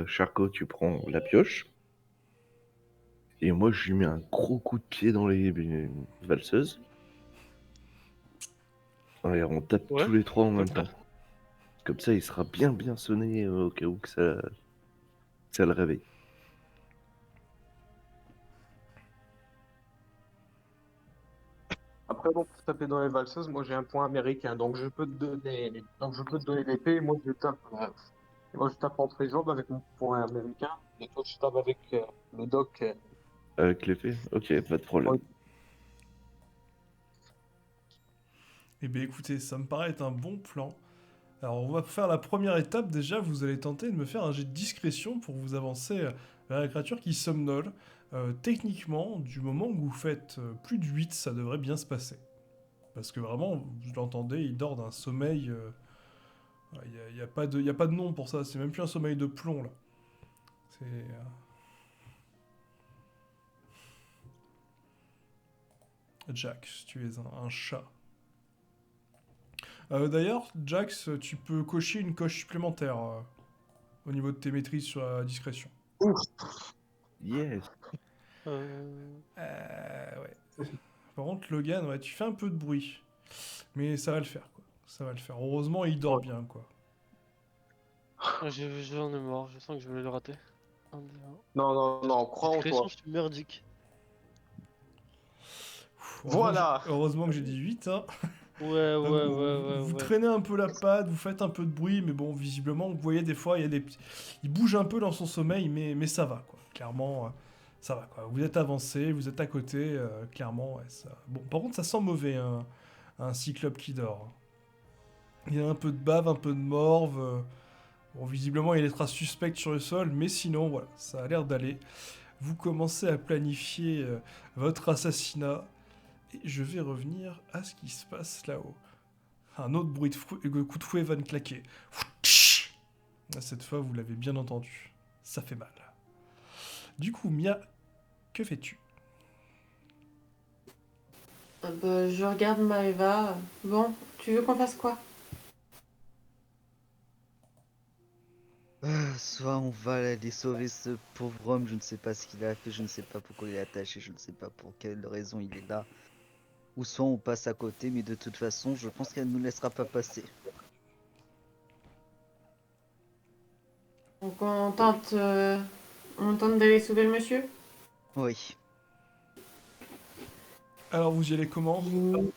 Charcot, tu prends la pioche. Et moi, je lui mets un gros coup de pied dans les valseuses. Et on tape Ouais, tous les trois en on peut même le temps. faire. Comme ça, il sera bien sonné au cas où que ça le réveille. Après, bon, pour taper dans les valseuses, moi j'ai un point américain, donc je peux te donner l'épée, et moi je tape entre les jambes avec mon point américain, et toi tu tapes avec le doc. Avec l'épée? Ok, pas de problème. Ouais. Eh bien, écoutez, ça me paraît être un bon plan. Alors, on va faire la première étape. Déjà, vous allez tenter de me faire un jet de discrétion pour vous avancer vers la créature qui somnole. Techniquement, du moment où vous faites plus de 8, ça devrait bien se passer. Parce que vraiment, vous l'entendez, il dort d'un sommeil... Il n'y a, pas de nom pour ça, c'est même plus un sommeil de plomb, là. C'est... Jax, tu es un chat. D'ailleurs, Jax, tu peux cocher une coche supplémentaire au niveau de tes maîtrises sur la discrétion. Yes. Ouais. Par contre, Logan, ouais, tu fais un peu de bruit. Mais ça va le faire, quoi. Ça va le faire. Heureusement, il dort bien, quoi. J'en ai marre, je sens que je vais le rater. Non, crois en Discrétion, toi. je suis merdique. Voilà. Heureusement que j'ai dit 8, hein. Ouais, Donc, vous ouais. traînez un peu la patte, vous faites un peu de bruit, mais bon, visiblement, vous voyez des fois, il y a des petits... Il bouge un peu dans son sommeil, mais ça va, quoi. Clairement, ça va, quoi. Vous êtes avancé, vous êtes à côté, clairement, ouais, ça... Bon, par contre, ça sent mauvais, un cyclope qui dort. Il y a un peu de bave, un peu de morve. Bon, visiblement, il y a des traces suspectes sur le sol, mais sinon, voilà, ça a l'air d'aller. Vous commencez à planifier votre assassinat. Et je vais revenir à ce qui se passe là-haut. Un autre bruit de coup de fouet va me claquer. Cette fois, vous l'avez bien entendu. Ça fait mal. Du coup, Mia, que fais-tu? Bah, je regarde Maeva. Bon, tu veux qu'on fasse quoi? Soit on va aller sauver ce pauvre homme, je ne sais pas ce qu'il a fait, je ne sais pas pourquoi il est attaché, je ne sais pas pour quelle raison il est là. Ou soit on passe à côté, mais de toute façon, je pense qu'elle ne nous laissera pas passer. Donc on tente d'aller sauver le monsieur? Oui. Alors, vous y allez comment? Lini.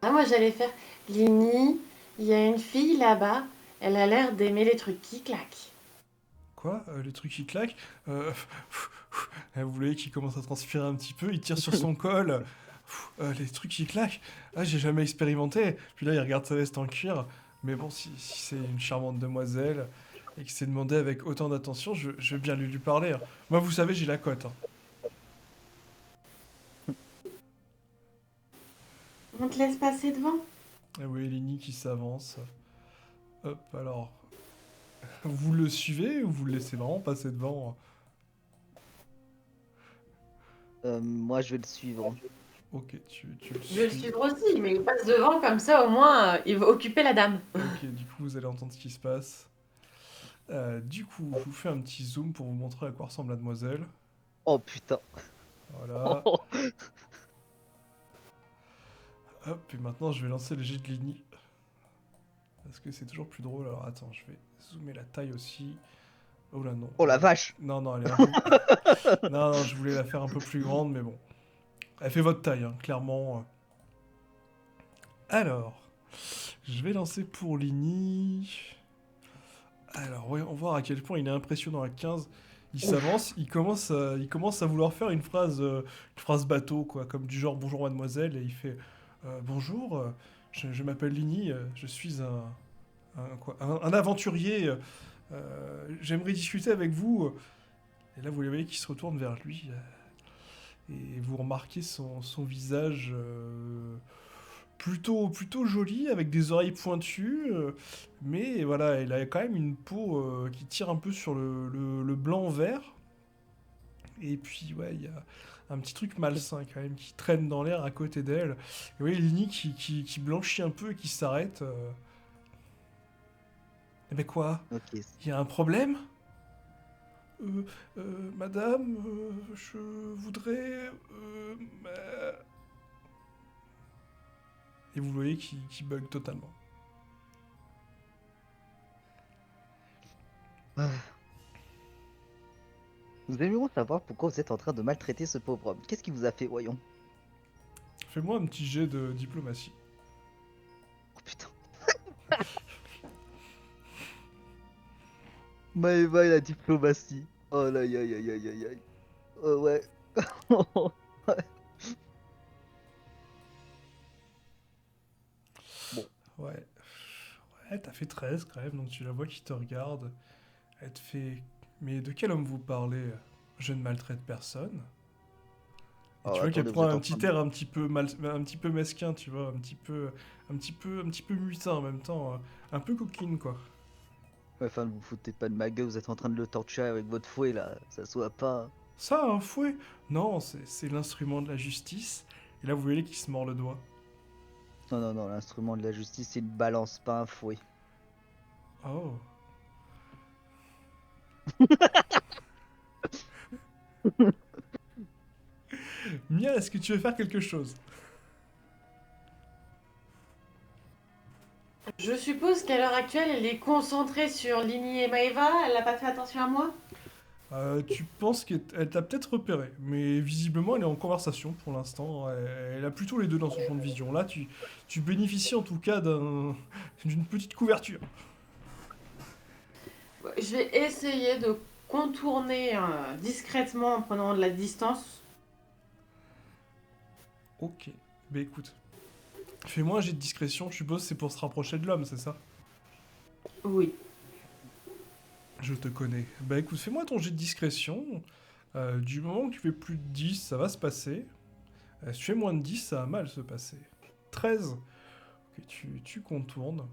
Ah, moi j'allais faire Lini, il y a une fille là-bas, elle a l'air d'aimer les trucs qui claquent. Quoi? Les trucs qui claquent? Vous voyez qu'il commence à transpirer un petit peu, il tire sur son col. Les trucs qui claquent? Ah, j'ai jamais expérimenté. Puis là, il regarde sa veste en cuir. Mais bon, si c'est une charmante demoiselle et que c'est demandé avec autant d'attention, je vais bien lui parler, hein. Moi, vous savez, j'ai la cote, hein. On te laisse passer devant? Et oui, Lenny qui s'avance. Hop, alors. Vous le suivez ou vous le laissez vraiment passer devant? Moi, je vais le suivre. Ok, tu le Je vais le suis. suivre aussi, mais il passe devant comme ça, au moins, il va occuper la dame. Ok, du coup, vous allez entendre ce qui se passe. Du coup, je vous fais un petit zoom pour vous montrer à quoi ressemble la demoiselle. Oh putain. Voilà. Hop, et maintenant, je vais lancer le jet de Lenny. Parce que c'est toujours plus drôle. Alors, attends, je vais zoomer la taille aussi. Oh là, non. Oh la vache. Non, elle est un peu... Non, je voulais la faire un peu plus grande, mais bon. Elle fait votre taille, hein, clairement. Alors, je vais lancer pour Lenny. Alors, voyons voir à quel point il est impressionnant à 15. Il s'avance, il commence à vouloir faire une phrase bateau, quoi, comme du genre bonjour mademoiselle, et il fait bonjour, je m'appelle Lenny, je suis un aventurier, j'aimerais discuter avec vous. Et là, vous voyez qu'il se retourne vers lui, et vous remarquez son visage plutôt joli, avec des oreilles pointues, mais voilà, il a quand même une peau qui tire un peu sur le blanc-vert. Et puis, ouais, il y a un petit truc malsain quand même qui traîne dans l'air à côté d'elle. Et oui, Lini qui blanchit un peu et qui s'arrête. Eh ben quoi? Ok. Il y a un problème? Madame, je voudrais... Et vous voyez qu'il bug totalement. Nous aimerions savoir pourquoi vous êtes en train de maltraiter ce pauvre homme. Qu'est-ce qui vous a fait, voyons? Fais-moi un petit jet de diplomatie. Oh putain. Maëva et la diplomatie. Oh là, aïe aïe aïe aïe aïe aïe. Oh ouais. Ouais. Ouais, t'as fait 13 quand même, donc tu la vois qui te regarde. Elle te fait... Mais de quel homme vous parlez? Je ne maltraite personne. Et Oh, tu vois qu'elle attendez, vous prend êtes un en petit train de... air un petit peu mesquin, tu vois, un petit peu mutin en même temps, un peu coquine quoi. Ouais, enfin, vous foutez pas de ma gueule, vous êtes en train de le torturer avec votre fouet là, ça se voit pas. Ça, un fouet? Non, c'est l'instrument de la justice. Et là, vous voyez qu'il se mord le doigt. Non, non, non, l'instrument de la justice, c'est une balance, pas un fouet. Oh. Mia, est-ce que tu veux faire quelque chose? Je suppose qu'à l'heure actuelle, elle est concentrée sur Lini et Maeva, elle n'a pas fait attention à moi? Tu penses qu'elle t'a peut-être repéré, mais visiblement elle est en conversation pour l'instant. Elle a plutôt les deux dans son champ de vision. Là, tu bénéficies en tout cas d'une petite couverture. Je vais essayer de contourner discrètement en prenant de la distance. Ok. Bah écoute, fais-moi un jet de discrétion. Je suppose que c'est pour se rapprocher de l'homme, c'est ça? Oui. Je te connais. Bah écoute, fais-moi ton jet de discrétion. Du moment que tu fais plus de 10, ça va se passer. Si tu fais moins de 10, ça va mal se passer. 13. Ok, tu contournes.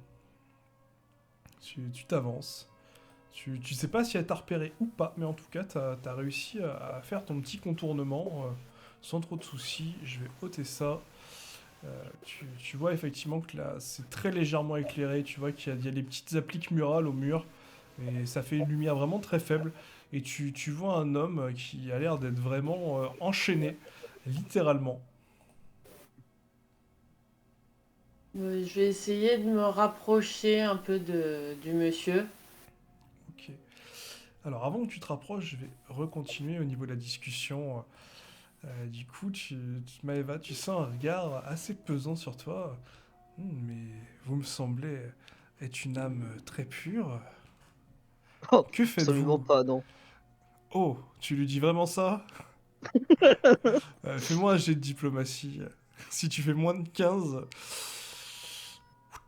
Tu t'avances. Tu sais pas si elle t'a repéré ou pas, mais en tout cas, t'as réussi à faire ton petit contournement sans trop de soucis. Je vais ôter ça. Tu vois effectivement que là, c'est très légèrement éclairé. Tu vois qu'il y a des petites appliques murales au mur. Et ça fait une lumière vraiment très faible. Et tu vois un homme qui a l'air d'être vraiment enchaîné, littéralement. Je vais essayer de me rapprocher un peu du monsieur. Ok. Alors avant que tu te rapproches, je vais recontinuer au niveau de la discussion. Du coup, Maëva, tu sens un regard assez pesant sur toi. Mais vous me semblez être une âme très pure. Oh, Que absolument faites-vous? pas, non. Oh, tu lui dis vraiment ça? Fais-moi un jet de diplomatie. Si tu fais moins de 15...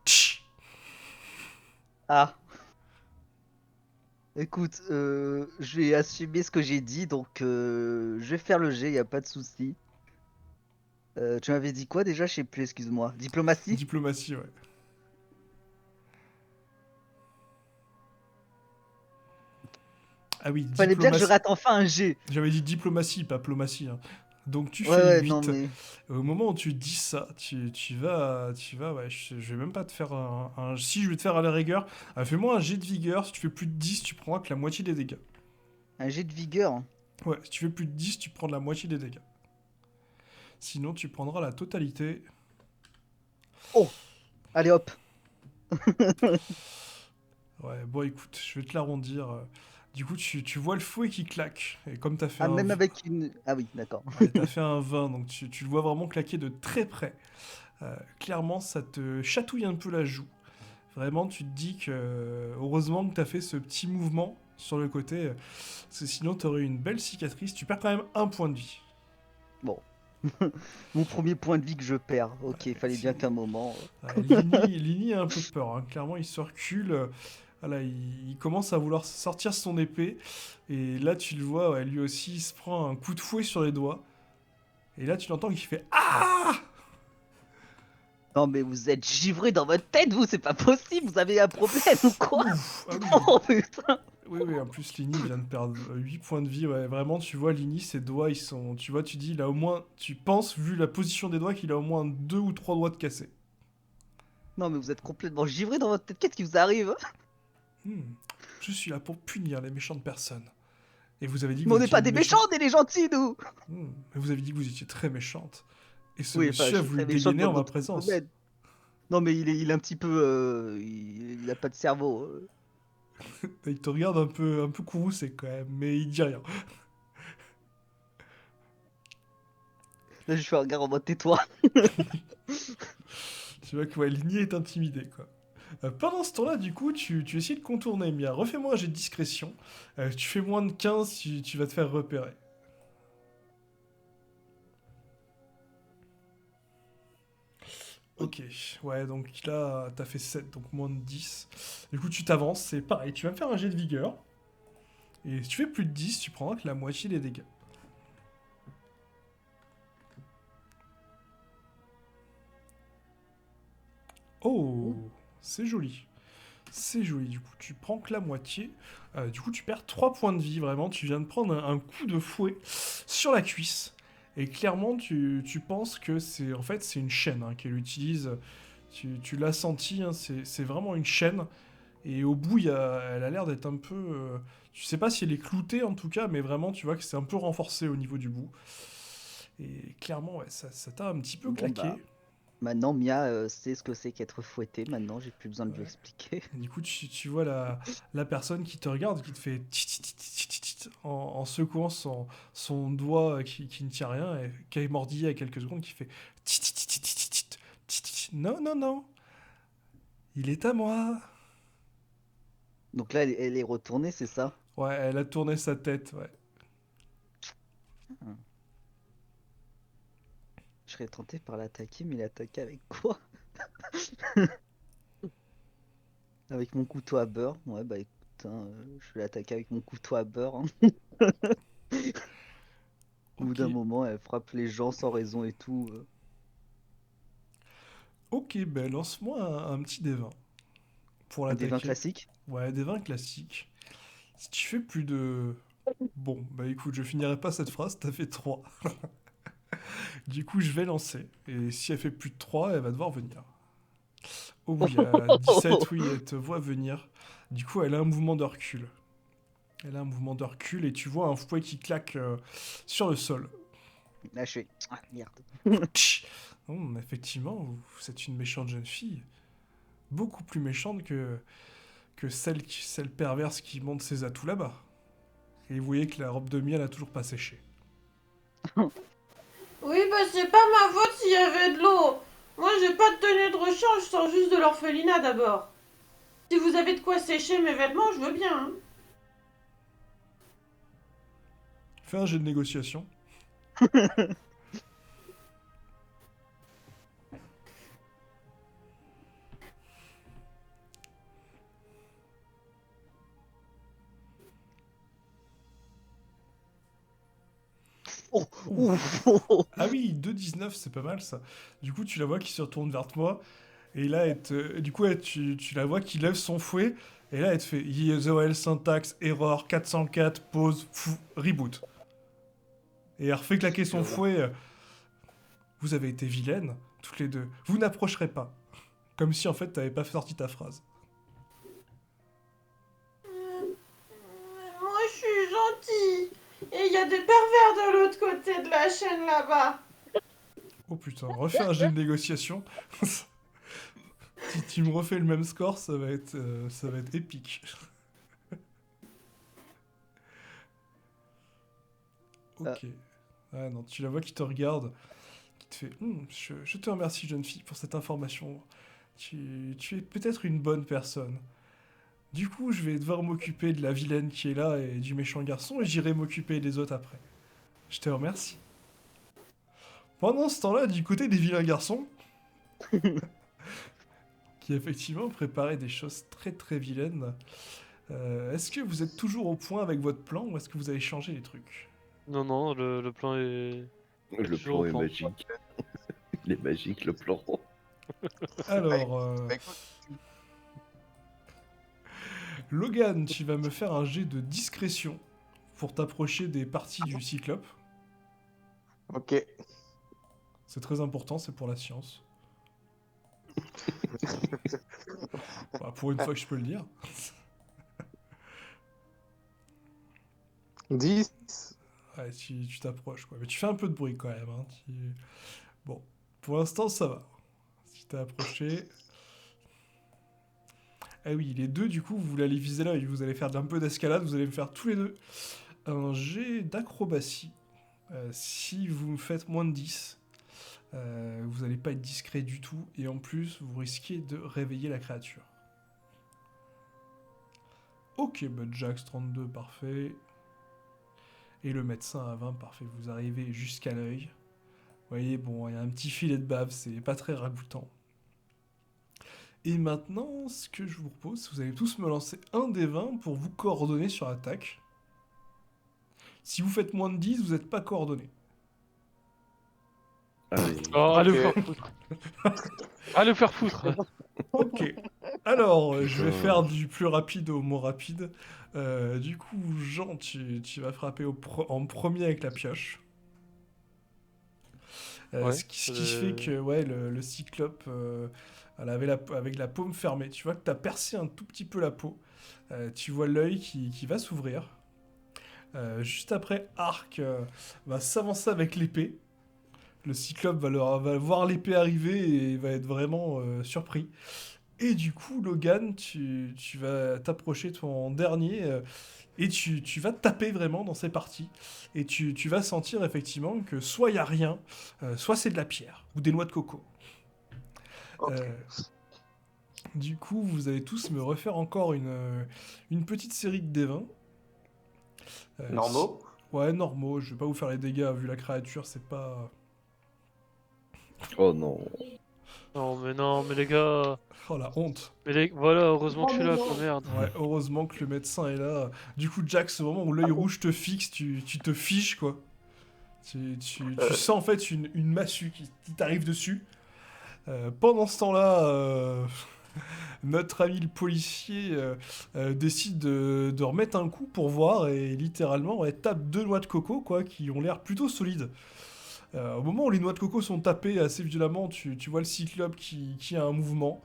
Tch. Ah, écoute, je vais assumer ce que j'ai dit, donc je vais faire le jet, y a pas de souci. Tu m'avais dit quoi déjà? Je sais plus, excuse-moi. Diplomatie? Diplomatie, ouais. Ah oui, Fallait bien que je diplomatie. rate enfin un G. J'avais dit diplomatie, pas plomatie, hein. Donc tu Ouais, fais ouais, non 8. mais... Au moment où tu dis ça, ouais, je vais même pas te faire si, je vais te faire à la rigueur. Fais-moi un jet de vigueur. Si tu fais plus de 10, tu prends que la moitié des dégâts. Un jet de vigueur. Ouais, si tu fais plus de 10, tu prends la moitié des dégâts. Sinon, tu prendras la totalité. Oh, allez hop. Ouais, bon, écoute, je vais te l'arrondir. Du coup, tu vois le fouet qui claque. Et comme t'as fait Ah, même avec une... Ah oui, d'accord. ouais, t'as fait un 20, donc tu le vois vraiment claquer de très près. Clairement, ça te chatouille un peu la joue. Vraiment, tu te dis que heureusement que t'as fait ce petit mouvement sur le côté, parce que sinon t'aurais eu une belle cicatrice. Tu perds quand même un point de vie. Bon. Mon premier point de vie que je perds. Ok, Ouais, fallait bien qu'un moment... Ouais, Lini a un peu peur, hein. Clairement, il se recule. Voilà, il commence à vouloir sortir son épée. Et là, tu le vois, ouais, lui aussi, il se prend un coup de fouet sur les doigts. Et là, tu l'entends qu'il fait Ah! Non mais vous êtes givré dans votre tête, vous, c'est pas possible, vous avez un problème ou quoi? Ouf! Ah oui! Oh putain. Oui, oui, en plus, Lini vient de perdre 8 points de vie. Ouais, vraiment, tu vois, Lini, ses doigts, ils sont. Tu vois, tu dis, il a au moins. Tu penses, vu la position des doigts, qu'il a au moins 2 ou 3 doigts de cassés. Non mais vous êtes complètement givré dans votre tête, qu'est-ce qui vous arrive? Hmm. Je suis là pour punir les méchantes personnes. Et vous avez dit que Mais vous on n'est étiez pas une des méchants, méchante. on est les gentils, nous! Hmm. Mais vous avez dit que vous étiez très méchante. Et ce Oui, enfin, je monsieur a suis voulu très méchant dégainer dans en ma d'autres présence. domaines. Non mais il est un petit peu... il a pas de cerveau. Il te regarde un peu courroucé quand même, mais il dit rien. Là je fais un regard en mode tais-toi. Tu vois que ouais, Lini est intimidé, quoi. Pendant ce temps-là, du coup, tu essaies de contourner Mia. Refais-moi un jet de discrétion. Tu fais moins de 15, tu vas te faire repérer. Ok, ouais, donc là, t'as fait 7, donc moins de 10. Du coup, tu t'avances, c'est pareil, tu vas me faire un jet de vigueur. Et si tu fais plus de 10, tu prendras que la moitié des dégâts. Oh, c'est joli. C'est joli, du coup, tu prends que la moitié. Du coup, tu perds 3 points de vie, vraiment. Tu viens de prendre un coup de fouet sur la cuisse. Et clairement, tu penses que c'est en fait, c'est une chaîne hein, qu'elle utilise. Tu l'as senti, hein, c'est vraiment une chaîne. Et au bout, elle a l'air d'être un peu... tu sais pas si elle est cloutée, en tout cas, mais vraiment, tu vois que c'est un peu renforcé au niveau du bout. Et clairement, ouais, ça t'a un petit peu Bon, claqué. bah, maintenant, Mia sait ce que c'est qu'être fouettée. Maintenant, j'ai plus besoin de lui Ouais. expliquer. Du coup, tu vois la personne qui te regarde, qui te fait tit, tit, tit, tit, tit, tit, en secouant son doigt qui ne tient rien, et qui est mordillé à quelques secondes, qui fait tit, tit, tit, tit, tit, tit, tit, tit. Non, non, non, il est à moi. Donc là, elle est retournée, c'est ça? Ouais, elle a tourné sa tête, ouais. Hmm. Je serais tenté par l'attaquer, mais l'attaquer avec quoi? Avec mon couteau à beurre? Ouais, bah écoute, hein, je vais l'attaquer avec mon couteau à beurre, hein. Au bout Ok, d'un moment, elle frappe les gens sans raison et tout. ok, ben lance-moi un petit D20 pour Un des 20 l'attaquer. classiques? Ouais, des 20 classiques. Si tu fais plus de... Bon, bah écoute, je finirai pas cette phrase, t'as fait 3. Du coup, je vais lancer. Et si elle fait plus de 3, elle va devoir venir. Oh oui, à 17, oui, elle te voit venir. Du coup, elle a un mouvement de recul. Elle a un mouvement de recul et tu vois un fouet qui claque sur le sol. Là, je fais. Ah, merde. Tch. Effectivement, vous êtes une méchante jeune fille. Beaucoup plus méchante que celle perverse qui monte ses atouts là-bas. Et vous voyez que la robe de miel a toujours pas séché. Oui, bah c'est pas ma faute s'il y avait de l'eau. Moi, j'ai pas de tenue de rechange, je sors juste de l'orphelinat d'abord. Si vous avez de quoi sécher mes vêtements, je veux bien. Hein. Fais un jet de négociation. Oh, Ouf. ouf. Ah oui, 2,19, c'est pas mal ça. Du coup, tu la vois qui se retourne vers toi. Et là, du coup, tu la vois qui lève son fouet. Et là, elle te fait ISOL, syntaxe, error, 404, pause, fou, reboot. Et elle refait claquer son fouet. Vous avez été vilaines, toutes les deux. Vous n'approcherez pas. Comme si en fait, t'avais pas sorti ta phrase. Moi, je suis gentille. Et il y a des pervers de l'autre côté de la chaîne là-bas. Oh putain, refais un jet de négociation. Si tu me refais le même score, ça va être épique. Euh. Ok. Ah non, tu la vois qui te regarde, qui te fait je te remercie, jeune fille, pour cette information. Tu es peut-être une bonne personne. Du coup, je vais devoir m'occuper de la vilaine qui est là et du méchant garçon, et j'irai m'occuper des autres après. Je te remercie. Pendant ce temps-là, du côté des vilains garçons, qui effectivement préparaient des choses très très vilaines, est-ce que vous êtes toujours au point avec votre plan ou est-ce que vous avez changé les trucs? Non, non, le plan est Le toujours plan au est plan. magique. Il est magique, le plan. Alors, Bah, écoute, Logan, tu vas me faire un jet de discrétion pour t'approcher des parties du cyclope. ok. C'est très important, c'est pour la science. Bah, pour une fois que je peux le dire. 10. Ouais, tu t'approches, quoi. Mais tu fais un peu de bruit quand même. Hein. Bon, pour l'instant, ça va. Si t'es approché... Ah oui, les deux, du coup, vous voulez aller viser là et vous allez faire un peu d'escalade. Vous allez me faire tous les deux un jet d'acrobatie. Si vous me faites moins de 10, vous n'allez pas être discret du tout. Et en plus, vous risquez de réveiller la créature. Ok, bah Jax 32, parfait. Et le médecin à 20, parfait. Vous arrivez jusqu'à l'œil. Vous voyez, bon, il y a un petit filet de bave, c'est pas très ragoûtant. Et maintenant, ce que je vous propose, c'est que vous allez tous me lancer un des 20 pour vous coordonner sur l'attaque. Si vous faites moins de 10, vous n'êtes pas coordonné. Allez. Oh, allez Ok. vous faire foutre. Allez vous faire foutre. Ok. Alors, je vais Putain. faire du plus rapide au moins rapide. Du coup, Jean, tu vas frapper en premier avec la pioche. Ouais. Ce qui fait que ouais, le cyclope, elle avait avec la paume fermée. Tu vois que tu as percé un tout petit peu la peau. Tu vois l'œil qui va s'ouvrir. Juste après, Arc va s'avancer avec l'épée. Le cyclope va voir l'épée arriver et va être vraiment surpris. Et du coup, Logan, tu vas t'approcher ton dernier et tu vas taper vraiment dans ces parties. Et tu vas sentir effectivement que soit il n'y a rien, soit c'est de la pierre ou des noix de coco. Ok. Euh, du coup, vous allez tous me refaire encore une petite série de D20. Normaux. Ouais, normaux, je vais pas vous faire les dégâts vu la créature, c'est pas... Oh non. Non, mais les gars. Oh la honte. Voilà, heureusement que Oh je suis mais là, non. quoi, merde. Ouais, heureusement que le médecin est là. Du coup, Jax, au moment où l'œil rouge te fixe, tu te fiches, quoi. Tu sens en fait une massue qui t'arrive dessus. Pendant ce temps-là, notre ami le policier décide de remettre un coup pour voir et littéralement ouais, tape deux noix de coco quoi, qui ont l'air plutôt solides. Au moment où les noix de coco sont tapées assez violemment, tu vois le cyclope qui a un mouvement.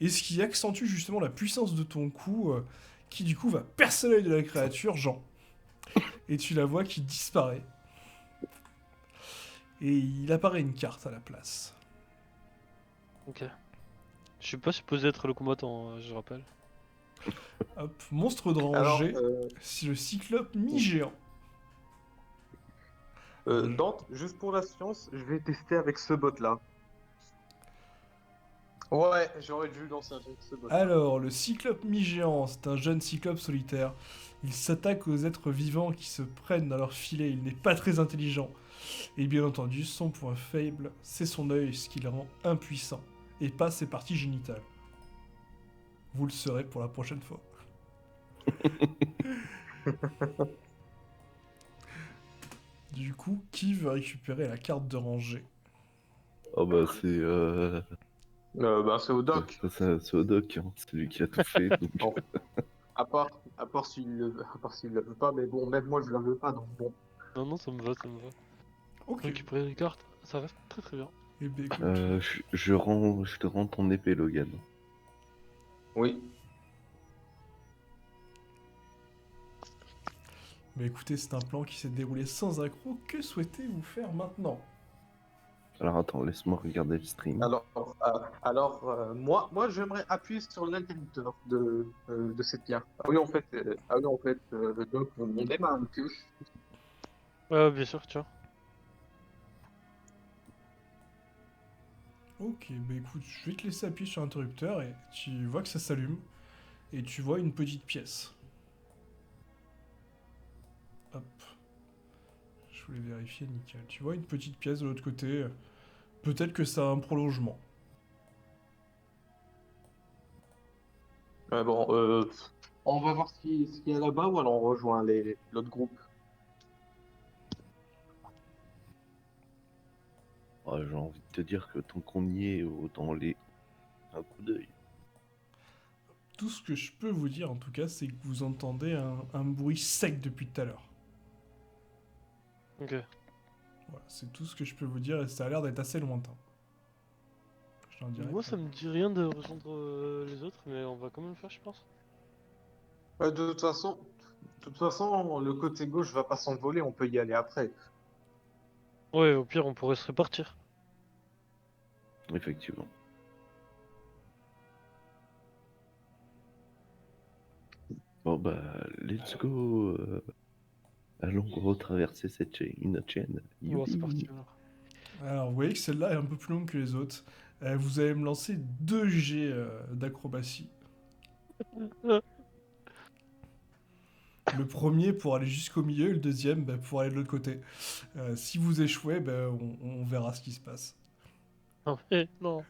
Et ce qui accentue justement la puissance de ton coup, qui du coup va percer l'œil de la créature, Jean. Et tu la vois qui disparaît. Et il apparaît une carte à la place. Ok. Je suis pas supposé être le combattant, je rappelle. Hop, monstre de Alors, rangée, c'est le cyclope mi-géant. Dante, juste pour la science, je vais tester avec ce bot-là. Ouais, j'aurais dû lancer avec ce bot-là. Alors, le cyclope mi-géant, c'est un jeune cyclope solitaire. Il s'attaque aux êtres vivants qui se prennent dans leur filet. Il n'est pas très intelligent. Et bien entendu, son point faible, c'est son œil, ce qui le rend impuissant. Et pas ses parties génitales. Vous le saurez pour la prochaine fois. Du coup, qui veut récupérer la carte de rangée? Oh bah c'est C'est au doc. c'est au doc, hein. C'est lui qui a tout fait. Donc... Bon, à part s'il le veut pas, mais bon, même moi je le veux pas, donc bon. Non, ça me va, ça me va. Ok. Récupérer les cartes, ça reste très très bien. Eh bien, écoute. je te rends ton épée, Logan. Oui. Mais écoutez, c'est un plan qui s'est déroulé sans accroc. Que souhaitez-vous faire maintenant? Alors attends, laisse-moi regarder le stream. Moi j'aimerais appuyer sur l'interrupteur de cette pierre. Le doc, mon aime à une pioche. Ouais, bien sûr, tiens. Ok, bah écoute, je vais te laisser appuyer sur l'interrupteur et tu vois que ça s'allume. Et tu vois une petite pièce. Hop. Je voulais vérifier, nickel. Tu vois une petite pièce de l'autre côté. Peut-être que ça a un prolongement. On va voir ce qu'il y a là-bas ou alors on rejoint l'autre groupe. Ah, j'ai envie de te dire que tant qu'on y est, autant les un coup d'œil. Tout ce que je peux vous dire en tout cas, c'est que vous entendez un bruit sec depuis tout à l'heure. Ok. Voilà, c'est tout ce que je peux vous dire et ça a l'air d'être assez lointain. Je t'en dirai Moi, pas. ça me dit rien de rejoindre les autres, mais on va quand même le faire, je pense. De toute façon, le côté gauche va pas s'envoler, on peut y aller après. Ouais, au pire, on pourrait se répartir. Effectivement. Bon bah, let's go. Allons retraverser une autre chaîne. Bon, c'est Youpi. parti alors. Alors, vous voyez que celle-là est un peu plus longue que les autres. Vous allez me lancer 2 jets d'acrobatie. Le premier pour aller jusqu'au milieu, et le deuxième bah, pour aller de l'autre côté. Si vous échouez, bah, on verra ce qui se passe. Non, mais non.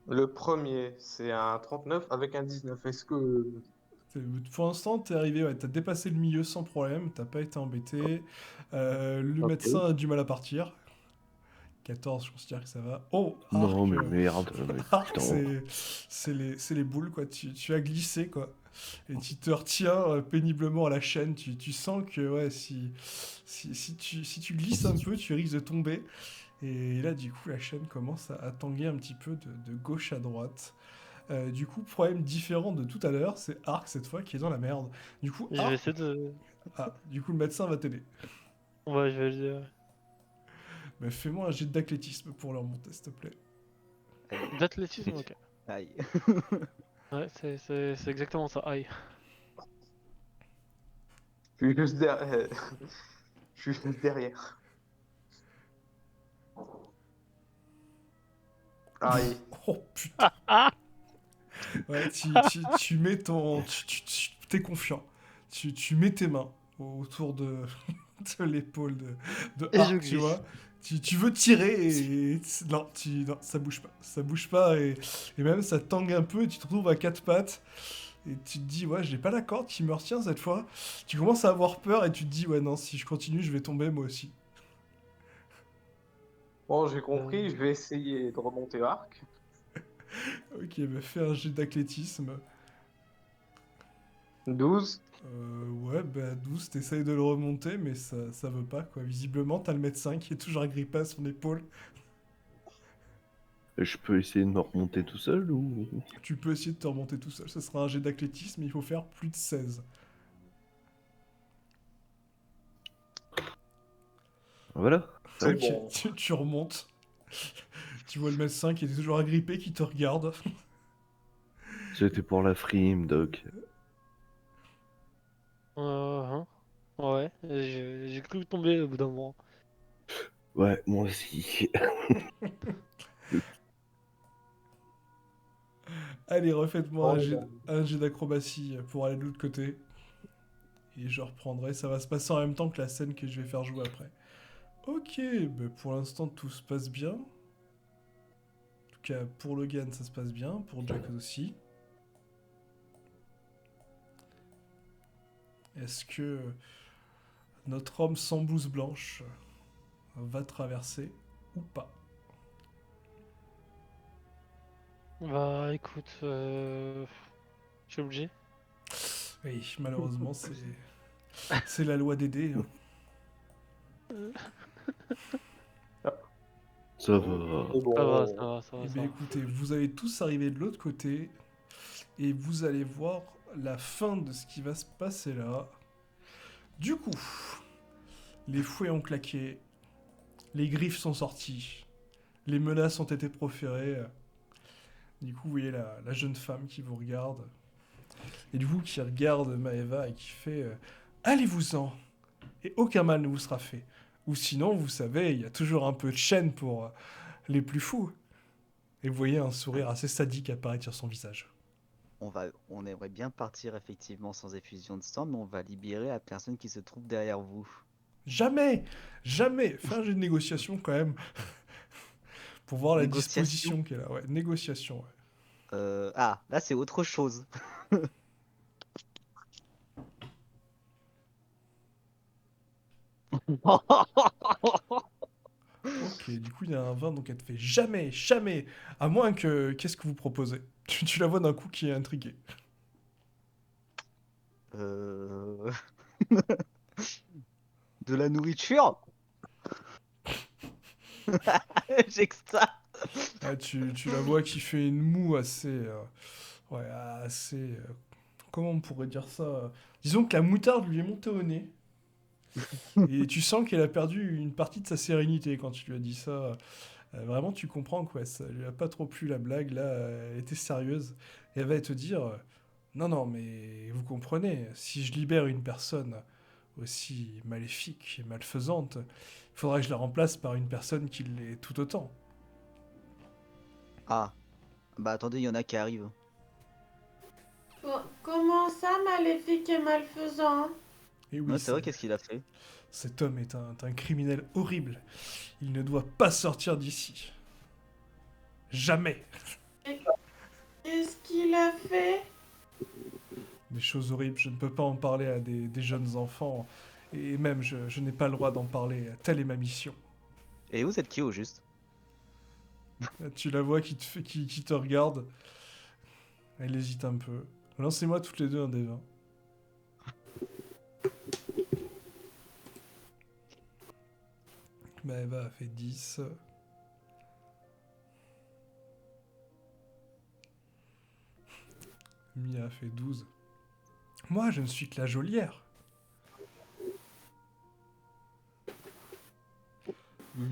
Le premier, c'est un 39 avec un 19. Est-ce que... Pour l'instant, t'es arrivé, ouais, t'as dépassé le milieu sans problème, t'as pas été embêté. Le Ok. médecin a du mal à partir. 14, je considère que ça va. Oh, Non, Arc, mais merde. Arc, Putain. c'est les boules, quoi. Tu as glissé, quoi. Et tu te retiens péniblement à la chaîne. Tu sens que, ouais, si tu glisses un peu, tu risques de tomber. Et là, du coup, la chaîne commence à tanguer un petit peu de gauche à droite. Du coup, problème différent de tout à l'heure, c'est Arc cette fois qui est dans la merde. Du coup, Je vais Arc... essayer de. du coup, le médecin va t'aider. Ouais, je vais le dire. Mais fais-moi un jet d'athlétisme pour le remonter, s'il te plaît. Aïe. D'athlétisme, ok. Aïe. Ouais, c'est exactement ça. Aïe. Je suis juste derrière. Je suis juste derrière. Aïe. Oh putain. Ah! Ouais, tu mets ton... T'es confiant. Tu mets tes mains autour de, de l'épaule de Et je Arc, tu glisse. vois. Tu veux tirer et... Non, non, ça bouge pas. Ça bouge pas et même ça tangue un peu et tu te retrouves à quatre pattes. Et tu te dis, ouais, j'ai pas la corde qui me retient cette fois. Tu commences à avoir peur et tu te dis, ouais, non, si je continue, je vais tomber moi aussi. Bon, j'ai compris, je vais essayer de remonter l'arc. Ok, bah fais un jet d'athlétisme. 12. Ouais, bah 12, t'essayes de le remonter, mais ça veut pas, quoi. Visiblement, t'as le médecin qui est toujours agrippé à son épaule. Je peux essayer de me remonter tout seul ou. Tu peux essayer de te remonter tout seul. Ce sera un jet d'athlétisme, il faut faire plus de 16. Voilà. C'est Ok, bon. tu remontes. Tu vois le médecin qui est toujours agrippé, qui te regarde. C'était pour la frime, Doc. Hein. Ouais, j'ai cru tomber au bout d'un moment. Ouais, moi aussi. Allez, refaites-moi Oh, un jet d'acrobatie pour aller de l'autre côté. Et je reprendrai. Ça va se passer en même temps que la scène que je vais faire jouer après. Ok, bah pour l'instant tout se passe bien. En tout cas, pour Logan, ça se passe bien. Pour Jack aussi. Est-ce que notre homme sans blouse blanche va traverser ou pas? Bah écoute, je suis obligé. Oui, malheureusement, c'est la loi des dés, hein. Ça va. C'est bon. Ça va, ça va, ça va, Eh ça bien va. écoutez, vous allez tous arriver de l'autre côté et vous allez voir la fin de ce qui va se passer là. Du coup, les fouets ont claqué, les griffes sont sorties, les menaces ont été proférées. Du coup, vous voyez la jeune femme qui vous regarde. Et du coup, qui regarde Maeva et qui fait allez-vous-en, et aucun mal ne vous sera fait. Ou sinon, vous savez, il y a toujours un peu de chaîne pour les plus fous. Et vous voyez un sourire assez sadique apparaître sur son visage. On aimerait bien partir effectivement sans effusion de sang, mais on va libérer la personne qui se trouve derrière vous. Jamais, jamais, fais un jeu de négociation quand même. Pour voir la Négociation. disposition qu'elle a. Ouais, négociation, ouais. Ah, là c'est autre chose. Ok, du coup, il y a un 20, donc elle te fait jamais, jamais. À moins que. Qu'est-ce que vous proposez? Tu la vois d'un coup qui est intriguée. Euh... De la nourriture? J'ai que ça. Ah, tu la vois qui fait une moue assez. Ouais, assez. Comment on pourrait dire ça? Disons que la moutarde lui est montée au nez. Et tu sens qu'elle a perdu une partie de sa sérénité quand tu lui as dit ça. Vraiment, tu comprends quoi. Ça lui a pas trop plu la blague. Là, elle était sérieuse. Et elle va te dire non, non, mais vous comprenez, si je libère une personne aussi maléfique et malfaisante, il faudra que je la remplace par une personne qui l'est tout autant. Ah, bah attendez, il y en a qui arrivent. Comment ça, maléfique et malfaisant? Et oui, Ouais, c'est vrai, qu'est-ce qu'il a fait? cet homme est un criminel horrible. Il ne doit pas sortir d'ici. Jamais. Qu'est-ce qu'il a fait? Des choses horribles, je ne peux pas en parler à des jeunes enfants. Et même, je n'ai pas le droit d'en parler. Telle est ma mission. Et vous êtes qui au juste? Tu la vois qui te regarde. Elle hésite un peu. Lancez-moi toutes les deux un des 20. Maëva a fait 10. Mia a fait 12. Moi, je ne suis que la geôlière. Vous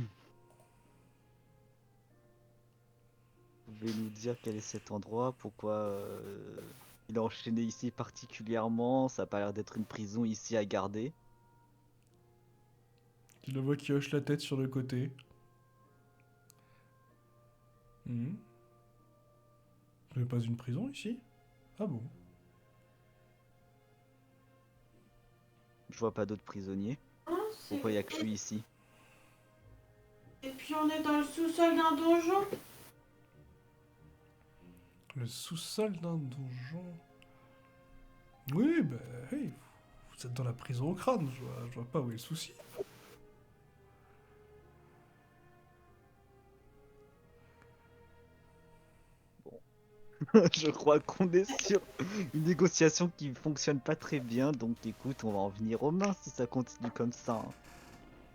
pouvez nous dire quel est cet endroit, pourquoi il est enchaîné ici particulièrement, ça a pas l'air d'être une prison ici à garder. Tu la vois qui hoche la tête sur le côté. Ce n'est pas une prison ici? Ah bon? Je vois pas d'autres prisonniers. Ah, c'est- Pourquoi il y a que lui ici? Et puis on est dans le sous-sol d'un donjon. Le sous-sol d'un donjon. Oui, bah, hey, vous êtes dans la prison au crâne, je vois pas où est le souci. Je crois qu'on est sur une négociation qui fonctionne pas très bien, donc écoute, on va en venir aux mains si ça continue comme ça, hein.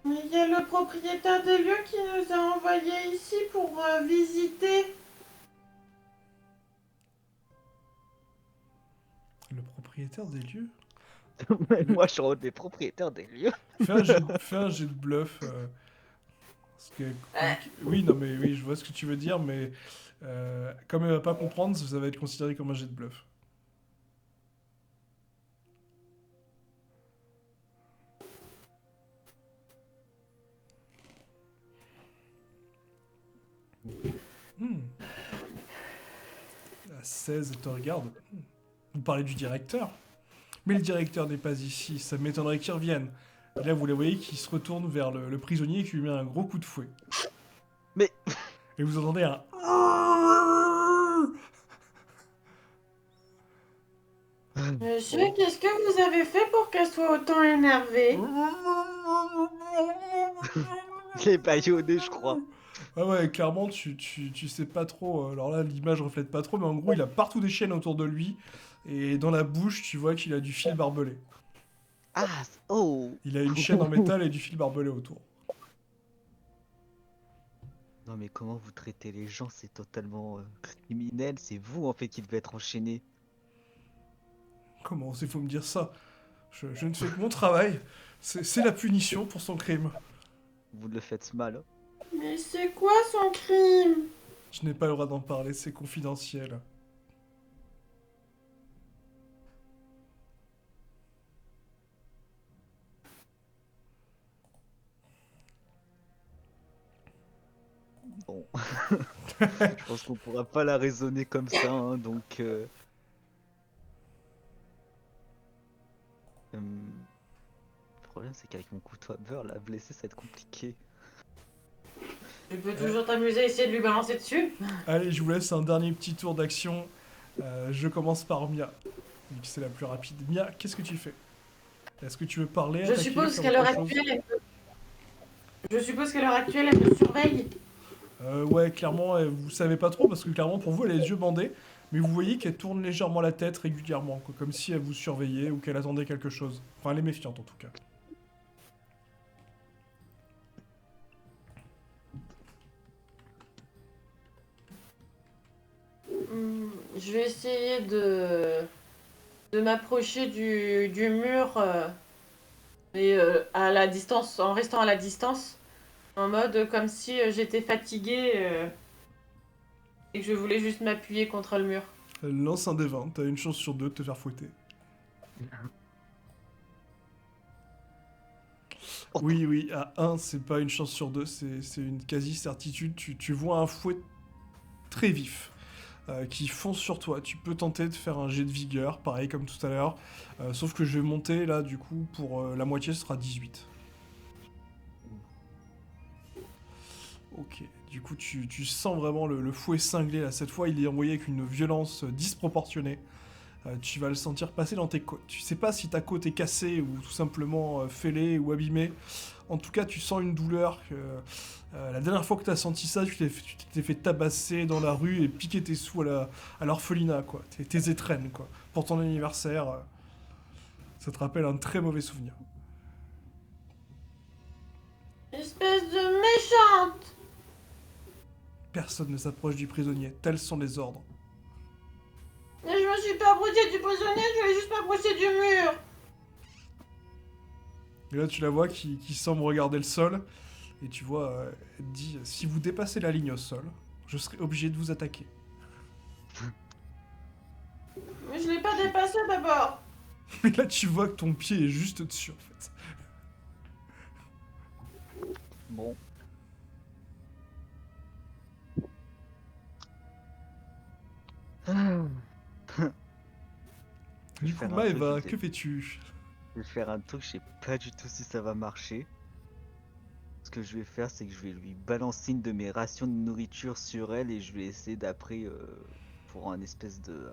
Mais il y a le propriétaire des lieux qui nous a envoyés ici pour visiter. Le propriétaire des lieux? Moi, je suis en haut des propriétaires des lieux. Fais un jet de bluff. Parce que- oui, non, mais oui, je vois ce que tu veux dire, mais comme elle va pas comprendre, ça va être considéré comme un jet de bluff. À 16, elle te regarde. Vous parlez du directeur? Mais le directeur n'est pas ici, ça m'étonnerait qu'il revienne. Et là, vous les voyez qui se retourne vers le prisonnier et qui lui met un gros coup de fouet. Mais- Et vous entendez un... Monsieur, qu'est-ce que vous avez fait pour qu'elle soit autant énervée? Les baïonnés, je crois. Ah ouais, clairement, tu sais pas trop. Alors là, l'image reflète pas trop, mais en gros, il a partout des chaînes autour de lui. Et dans la bouche, tu vois qu'il a du fil barbelé. Ah, oh. Il a une chaîne en métal et du fil barbelé autour. Non mais comment vous traitez les gens, c'est totalement criminel, c'est vous en fait qui devez être enchaîné. Comment il faut me dire ça? Je ne fais que mon travail. C'est la punition pour son crime. Vous le faites mal. Mais c'est quoi son crime? Je n'ai pas le droit d'en parler, c'est confidentiel. Bon. Je pense qu'on pourra pas la raisonner comme ça, hein, donc... Le problème c'est qu'avec mon couteau à beurre, la blesser ça va être compliqué. Tu peux toujours t'amuser à essayer de lui balancer dessus. Allez, je vous laisse un dernier petit tour d'action. Je commence par Mia, vu que c'est la plus rapide. Mia, qu'est-ce que tu fais? Est-ce que tu veux parler, Je attaquer, suppose faire qu'à l'heure autre chose? actuelle, elle me surveille. Ouais, clairement, vous savez pas trop, parce que clairement, pour vous, elle a les yeux bandés. Mais vous voyez qu'elle tourne légèrement la tête régulièrement, quoi, comme si elle vous surveillait ou qu'elle attendait quelque chose. Enfin, elle est méfiante en tout cas. Je vais essayer de m'approcher du mur, mais à la distance, en restant à la distance, en mode comme si j'étais fatiguée et que je voulais juste m'appuyer contre le mur. Elle lance un des 20, t'as une chance sur deux de te faire fouetter. Oui, oui, à 1, c'est pas une chance sur deux, c'est une quasi-certitude. Tu vois un fouet très vif qui fonce sur toi. Tu peux tenter de faire un jet de vigueur, pareil comme tout à l'heure. Sauf que je vais monter là, du coup, pour la moitié, ce sera 18. Ok, du coup, tu sens vraiment le fouet cinglé là. Cette fois, il est envoyé avec une violence disproportionnée. Tu vas le sentir passer dans tes côtes. Tu sais pas si ta côte est cassée ou tout simplement fêlée ou abîmée. En tout cas, tu sens une douleur que la dernière fois que tu as senti ça, tu t'es fait tabasser dans la rue et piquer tes sous à l'orphelinat, quoi. Tes étrennes, quoi. Pour ton anniversaire, ça te rappelle un très mauvais souvenir. Espèce de méchante! Personne ne s'approche du prisonnier, tels sont les ordres. Mais je me suis pas approché du prisonnier, je voulais juste m'approcher du mur! Et là, tu la vois qui semble regarder le sol, et tu vois, elle te dit, si vous dépassez la ligne au sol, je serai obligé de vous attaquer. Mais je l'ai pas dépassé d'abord! Mais là, tu vois que ton pied est juste dessus, en fait. Bon. Du faire coup, un Maëva, truc, je que fais-tu? Je vais faire un truc, je sais pas du tout si ça va marcher. Ce que je vais faire, c'est que je vais lui balancer une de mes rations de nourriture sur elle et je vais essayer d'après pour un espèce de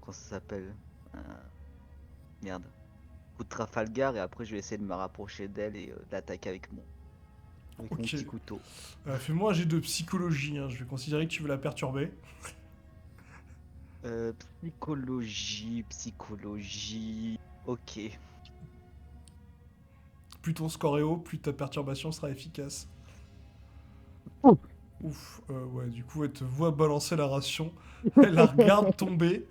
comment ça s'appelle? Merde. Coup de Trafalgar et après je vais essayer de me rapprocher d'elle et d'attaquer avec mon Ok. petit couteau. Fais-moi un jet de psychologie, hein. Je vais considérer que tu veux la perturber. Psychologie. Ok. Plus ton score est haut, plus ta perturbation sera efficace. Ouh. Ouf, ouais, du coup, elle te voit balancer la ration, elle la regarde tomber.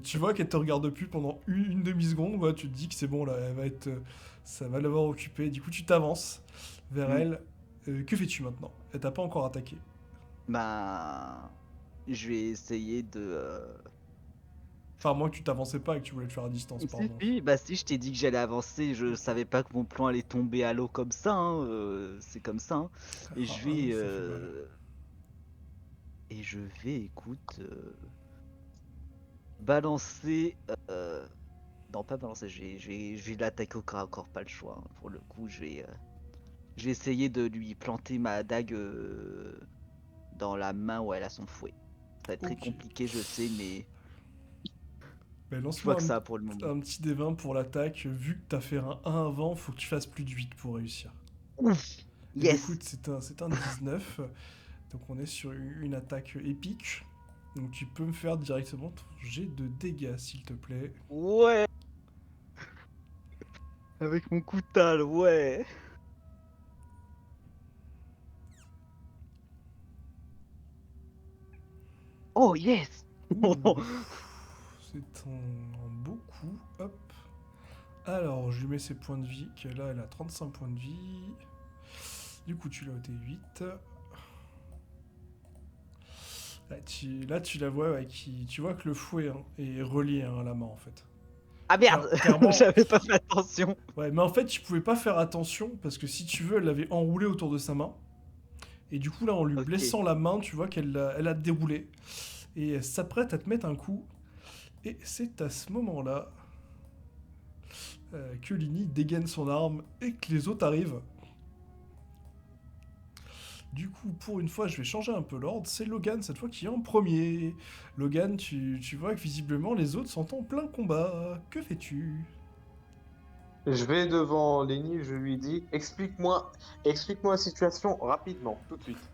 Tu vois qu'elle te regarde plus pendant une demi-seconde, ouais, tu te dis que c'est bon, là, elle va être, ça va l'avoir occupée. Du coup, tu t'avances vers elle. Que fais-tu maintenant? Elle t'a pas encore attaqué. Bah, je vais essayer de. Enfin, à moins que tu t'avançais pas et que tu voulais le faire à distance, Si, pardon. si, bah si, je t'ai dit que j'allais avancer, je savais pas que mon plan allait tomber à l'eau comme ça, hein, c'est comme ça. Hein. Et je vais, ça fait mal. écoute, balancer, non pas balancer, je vais l'attaquer au corps à corps, pas le choix. Hein. Pour le coup, je vais essayer de lui planter ma dague dans la main où elle a son fouet. Ça va être très Ok. compliqué, je sais, mais Ben, je lance-moi vois que ça pour le moment. un petit D20 pour l'attaque. Vu que t'as fait un 1 avant, faut que tu fasses plus de 8 pour réussir. Ouf, Et ben, yes. écoute, c'est un 19. Donc on est sur une attaque épique. Donc tu peux me faire directement ton jet de dégâts, s'il te plaît. Ouais. Avec mon coutal, ouais. Oh yes. Ouh, c'est un beau coup. Hop. Alors, je lui mets ses points de vie. Que là, elle a 35 points de vie. Du coup, tu l'as ôté 8. Là, tu la vois, ouais, tu vois que le fouet est relié à la main, en fait. Ah merde. Clairement. J'avais pas fait attention. Ouais, mais en fait, tu pouvais pas faire attention, parce que si tu veux, elle l'avait enroulé autour de sa main. Et du coup, là, en lui Ok. blessant la main, tu vois elle a déroulé. Et elle s'apprête à te mettre un coup. Et c'est à ce moment-là que Lini dégaine son arme et que les autres arrivent. Du coup, pour une fois, je vais changer un peu l'ordre. C'est Logan, cette fois, qui est en premier. Logan, tu vois que visiblement, les autres sont en plein combat. Que fais-tu? Je vais devant Lenny, je lui dis explique-moi la situation rapidement, tout de suite.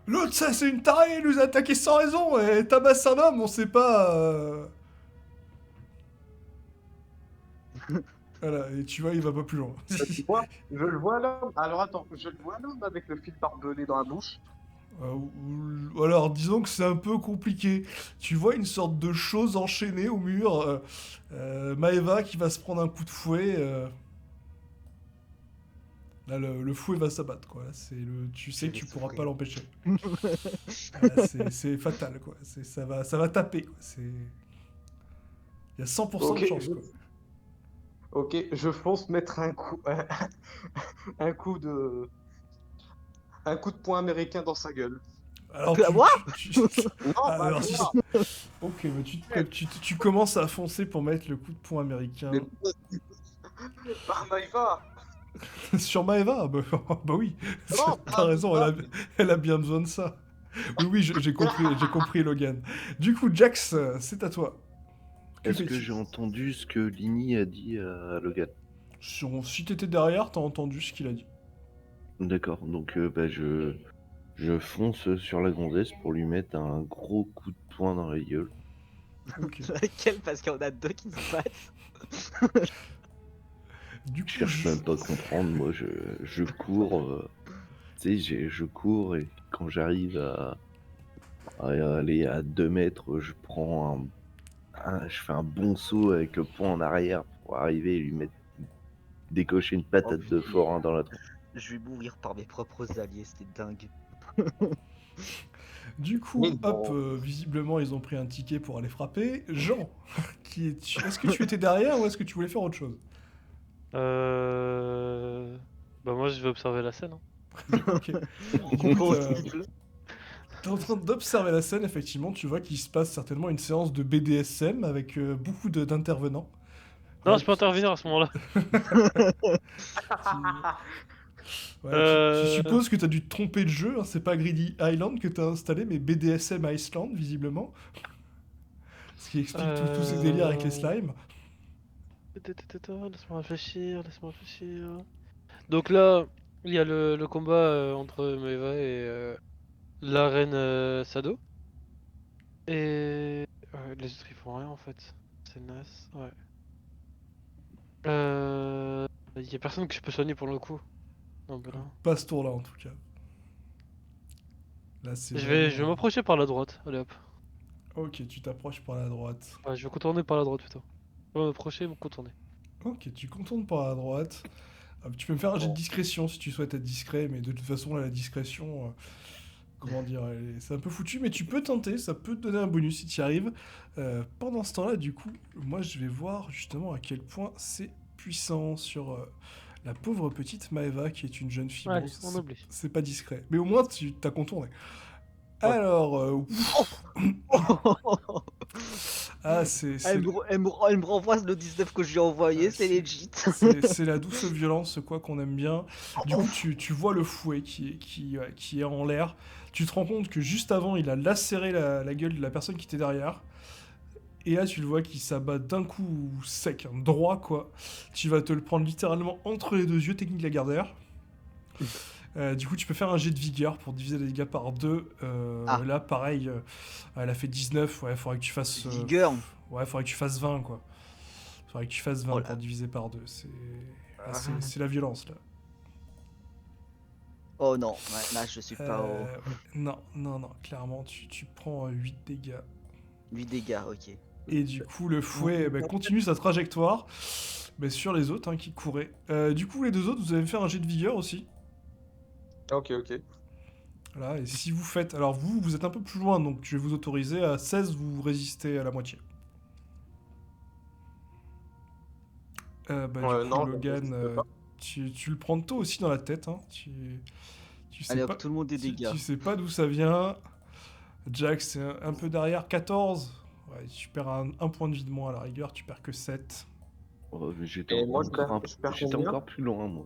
L'autre, ça, c'est une tarée, elle nous a attaqué sans raison, et tabasse un homme, on sait pas... Voilà, et tu vois, il va pas plus loin. Tu vois, je le vois l'homme. Alors attends, je le vois l'homme avec le fil barbelé dans la bouche. Alors, disons que c'est un peu compliqué. Tu vois une sorte de chose enchaînée au mur. Maëva qui va se prendre un coup de fouet. Là, le fouet va s'abattre, quoi. Là, tu sais Je que tu vais pourras souffrir. pas l'empêcher. Voilà, c'est fatal, quoi. Ça va taper, quoi. Il y a 100% de Ok, chance, quoi. Ok, je fonce mettre un coup de poing américain dans sa gueule. Alors, Moi Non, bah, alors, moi. Ok, mais tu commences à foncer pour mettre le coup de poing américain. Mais par Maïva. Sur Maëva? Bah oui, Non, t'as par raison, Maïva. elle a bien besoin de ça. Oui, j'ai compris, Logan. Du coup, Jax, c'est à toi. Est-ce que fais-tu? j'ai entendu ce que Lini a dit à Logan? Si t'étais derrière, t'as entendu ce qu'il a dit. D'accord, donc bah, je fonce sur la gonzesse pour lui mettre un gros coup de poing dans la gueule. Ok. Laquelle? Parce qu'il y en a deux qui se battent. Du Je coup, cherche même pas à comprendre, moi je cours, tu sais, je cours et quand j'arrive à aller à 2 mètres, je prends je fais un bon saut avec le poing en arrière pour arriver et lui mettre décocher une Oh patate de putain, forain dans la tronche. je vais mourir par mes propres alliés, c'était dingue. Du coup, Mais hop, bon. visiblement, ils ont pris un ticket pour aller frapper. Jean, est-ce que tu étais derrière ou est-ce que tu voulais faire autre chose? Bah moi je vais observer la scène. Hein. Ok. Impossible. T'es en train d'observer la scène, effectivement, tu vois qu'il se passe certainement une séance de BDSM avec beaucoup d'intervenants. Non, Ouais, je peux intervenir à ce moment-là. tu Euh... supposes que t'as dû te tromper de jeu, hein, c'est pas Greedy Island que t'as installé, mais BDSM Iceland, visiblement. Ce qui explique tous ces délires avec les slimes. Laisse-moi réfléchir, laisse-moi réfléchir. Donc là, il y a le combat entre Maeva et la reine Sado. Et les autres ils font rien en fait. C'est naze, ouais. Il y a personne que je peux soigner pour le coup. Non, bah là. Pas ce tour-là, en tout cas. Là, c'est Je vais vraiment... m'approcher par la droite. Allez hop. Ok, tu t'approches par la droite. Ouais, je vais contourner par la droite plutôt. Je vais m'approcher et me contourner. Ok, tu contournes par la droite. Tu peux me faire un jet de Bon. discrétion si tu souhaites être discret, mais de toute façon, là, la discrétion, comment dire, c'est un peu foutu, mais tu peux tenter, ça peut te donner un bonus si tu y arrives. Pendant ce temps-là, du coup, moi, je vais voir justement à quel point c'est puissant sur la pauvre petite Maeva, qui est une jeune fille. Ouais, Bon, laisse-moi en oubli. c'est pas discret, mais au moins, tu t'as contourné. Ouais. Alors, ah, Elle me renvoie le 19 que je lui ai envoyé, Ah, c'est legit. c'est la douce violence, quoi qu'on aime bien. Du coup, tu vois le fouet qui est en l'air. Tu te rends compte que juste avant, il a lacéré la gueule de la personne qui était derrière. Et là, tu le vois qui s'abat d'un coup sec, hein, droit, quoi. Tu vas te le prendre littéralement entre les deux yeux, technique Lagardère. Du coup, tu peux faire un jet de vigueur pour diviser les dégâts par 2. Ah. Là, pareil, elle a fait 19. Ouais, faudrait que tu fasses. Vigueur. Ouais, faudrait que tu fasses 20, quoi. Faudrait que tu fasses 20 Oh là. pour diviser par 2. C'est la violence, là. Oh non, ouais, là je suis pas au Ouais, non, non, non. Clairement, tu prends 8 dégâts. 8 dégâts, ok. Et du coup, le fouet continue sa trajectoire sur les autres qui couraient. Du coup, les deux autres, vous allez me faire un jet de vigueur aussi. Ok, ok. Voilà, et si vous faites... Alors vous êtes un peu plus loin, donc je vais vous autoriser à 16, vous résistez à la moitié. Du coup, Non, je Logan, résiste pas. tu le prends tôt aussi dans la tête. Hein. Tu sais Allez pas, hop, tout le monde des dégâts. tu sais pas d'où ça vient. Jack, c'est un peu derrière, 14. Ouais, tu perds un point de vie de moins à la rigueur, tu perds que 7. Oh, mais j'étais Et moi, je perds j'étais combien? encore plus loin, moi.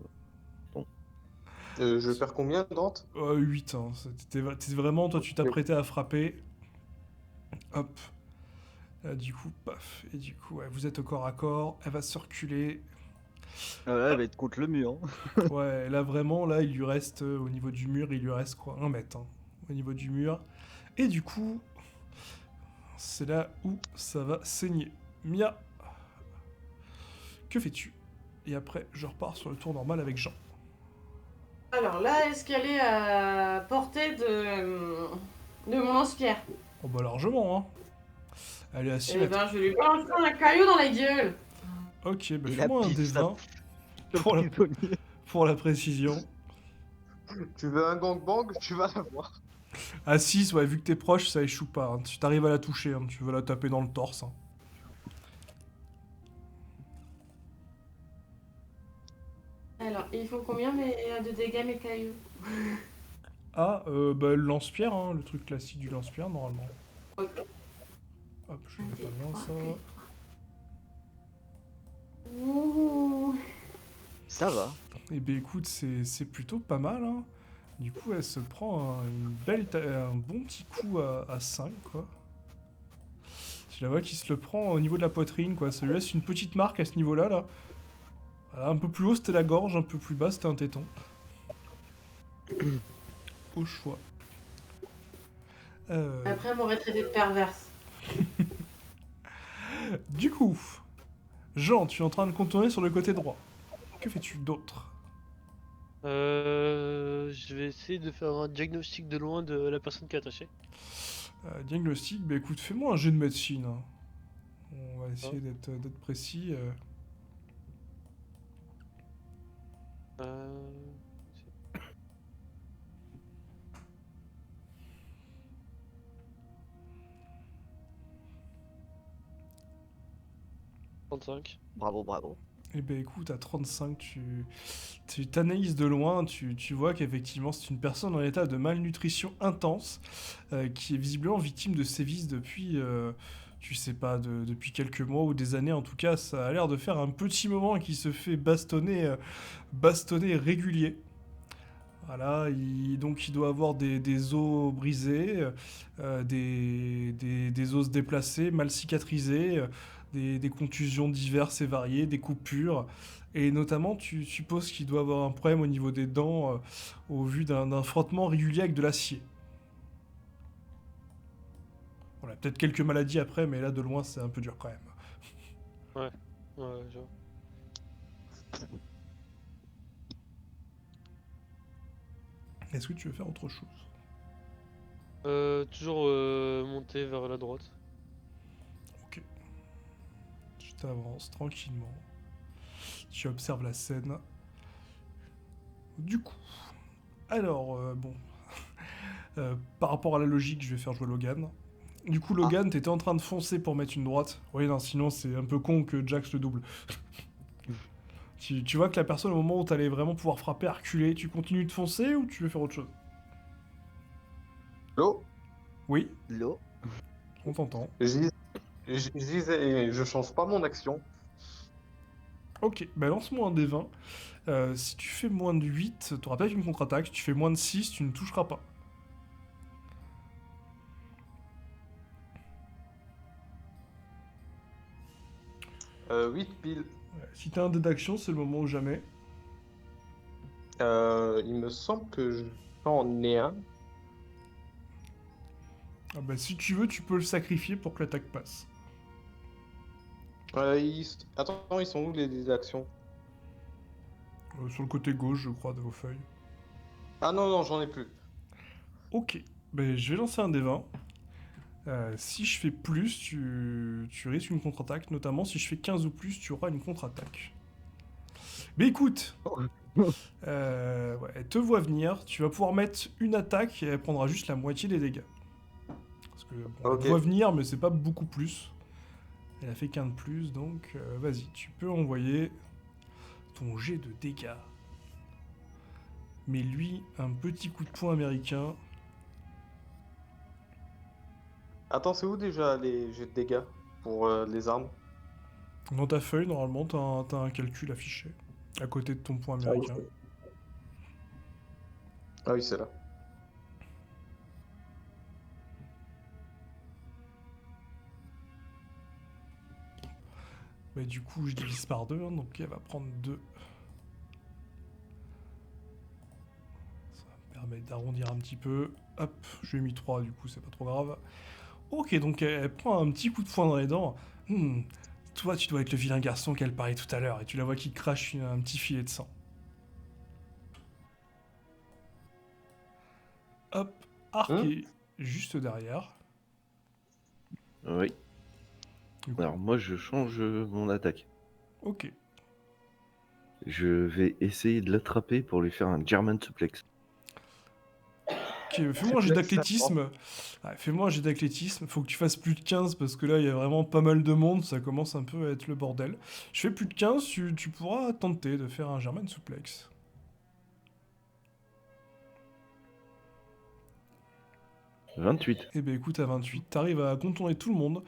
Je perds combien, Dante? 8, hein. T'étais vraiment, toi, tu t'apprêtais à frapper. Hop. Du coup, paf. Et du coup, ouais, vous êtes au corps à corps. Elle va se reculer. Là, elle va être contre le mur. Ouais, là, vraiment, là, il lui reste, au niveau du mur, il lui reste quoi? 1 mètre, hein, au niveau du mur. Et du coup, c'est là où ça va saigner. Mia, que fais-tu? Et après, je repars sur le tour normal avec Jean. Alors là, est-ce qu'elle est à portée de mon lance-pierre? Oh bah largement, hein. Elle est à 6 Eh mètres. ben, je vais lui balancer un caillou dans la gueule. Ok, bah Il fais-moi un appuie sa- D20 pour la précision. Tu veux un gangbang? Tu vas l'avoir. À 6, ouais, vu que t'es proche, ça échoue pas. Hein. Tu t'arrives à la toucher, hein. Tu veux la taper dans le torse. Hein. Alors, ils font combien de dégâts mes cailloux? Ah, bah le lance-pierre, hein, le truc classique du lance-pierre, normalement. Ok. Hop, je mets pas bien ça. Ok. Ouh. Ça va. Et ben écoute, c'est plutôt pas mal, hein. Du coup, elle se prend un bon petit coup à 5, quoi. Tu la vois qui se le prend au niveau de la poitrine, quoi. Ça lui laisse une petite marque à ce niveau-là, là. Voilà, un peu plus haut, c'était la gorge, un peu plus bas, c'était un téton. Au choix. Après, elle m'aurait traité de perverse. Du coup, Jean, tu es en train de contourner sur le côté droit. Que fais-tu d'autre? Je vais essayer de faire un diagnostic de loin de la personne qui est attachée. Diagnostic, bah écoute, fais-moi un jet de médecine, hein. On va essayer d'être précis. Euh... 35. Bravo, bravo. Eh ben écoute, à 35, tu t'analyses de loin, tu vois qu'effectivement c'est une personne en état de malnutrition intense, qui est visiblement victime de sévices depuis, tu sais pas, depuis quelques mois ou des années en tout cas, ça a l'air de faire un petit moment qu'il se fait bastonner régulier. Voilà, donc il doit avoir des os brisés, des os déplacés, mal cicatrisés, des contusions diverses et variées, des coupures. Et notamment, tu supposes qu'il doit avoir un problème au niveau des dents, au vu d'un frottement régulier avec de l'acier. Voilà, peut-être quelques maladies après, mais là de loin c'est un peu dur quand même. Ouais, je vois. Est-ce que tu veux faire autre chose? Toujours monter vers la droite. Ok. Tu t'avances tranquillement. Tu observes la scène. Du coup, alors, bon, par rapport à la logique, je vais faire jouer Logan. Du coup, Logan, t'étais en train de foncer pour mettre une droite. Oui, non, sinon c'est un peu con que Jax le double. Tu vois que la personne, au moment où t'allais vraiment pouvoir frapper, a reculé. Tu continues de foncer ou tu veux faire autre chose? L'eau, Oui, L'eau. on t'entend. je disais, je change pas mon action. Ok, bah lance-moi un D20. Si tu fais moins de 8, t'auras peut-être une contre-attaque. Si tu fais moins de 6, tu ne toucheras pas. 8 piles. Si t'as un dé d'action, c'est le moment ou jamais. Il me semble que j'en ai un. Ah bah, si tu veux, tu peux le sacrifier pour que l'attaque passe. Attends, ils sont où les actions? Sur le côté gauche, je crois, de vos feuilles. Ah non, non, j'en ai plus. Ok, ben je vais lancer un D20. Si je fais plus, tu risques une contre-attaque. Notamment, si je fais 15 ou plus, tu auras une contre-attaque. Mais écoute, ouais, elle te voit venir. Tu vas pouvoir mettre une attaque et elle prendra juste la moitié des dégâts. Parce que bon, elle Ok. te voit venir, mais c'est pas beaucoup plus. Elle a fait qu'un de plus, donc vas-y, tu peux envoyer ton jet de dégâts. Mais lui, un petit coup de poing américain. Attends, c'est où déjà les jets de dégâts pour les armes? Dans ta feuille, normalement, t'as un calcul affiché. À côté de ton point Ah oui, américain. Ah oui, c'est là. Bah, du coup, je divise par 2, hein, donc elle va prendre 2. Ça me permet d'arrondir un petit peu. Hop, je lui ai mis 3, du coup, c'est pas trop grave. Ok, donc elle prend un petit coup de poing dans les dents. Toi, tu dois être le vilain garçon qu'elle parlait tout à l'heure, et tu la vois qui crache un petit filet de sang. Hop, Arc est juste derrière. Oui. Du coup, Alors moi je change mon attaque. ok. Je vais essayer de l'attraper pour lui faire un German suplex. Ok, fais-moi un jet d'athlétisme. Ouais, fais-moi un jet d'athlétisme. Faut que tu fasses plus de 15 parce que là, il y a vraiment pas mal de monde. Ça commence un peu à être le bordel. Je fais plus de 15, tu pourras tenter de faire un German suplex. « 28. Eh ben écoute, à 28, t'arrives à contourner tout le monde.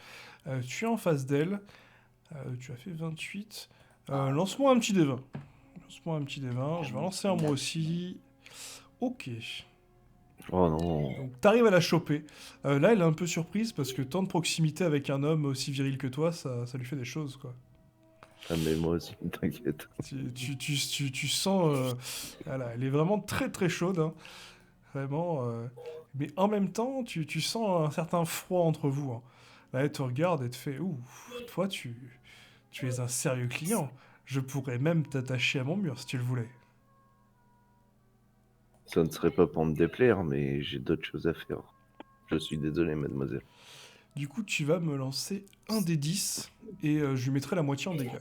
Tu es en face d'elle. Tu as fait 28. Lance-moi un petit D20. Lance-moi un petit D20. Je vais lancer un moi aussi. Ok. Oh non. Donc t'arrives à la choper. Là, elle est un peu surprise parce que tant de proximité avec un homme aussi viril que toi, ça lui fait des choses, quoi. Ah, mais moi aussi, t'inquiète. Tu sens... voilà, elle est vraiment très très chaude, hein. Vraiment. Mais en même temps, tu sens un certain froid entre vous, hein. Là, elle te regarde et te fait, ouh, toi, tu es un sérieux client. Je pourrais même t'attacher à mon mur si tu le voulais. Ça ne serait pas pour me déplaire, mais j'ai d'autres choses à faire. Je suis désolé, mademoiselle. Du coup, tu vas me lancer un des 10 et je lui mettrai la moitié en dégâts.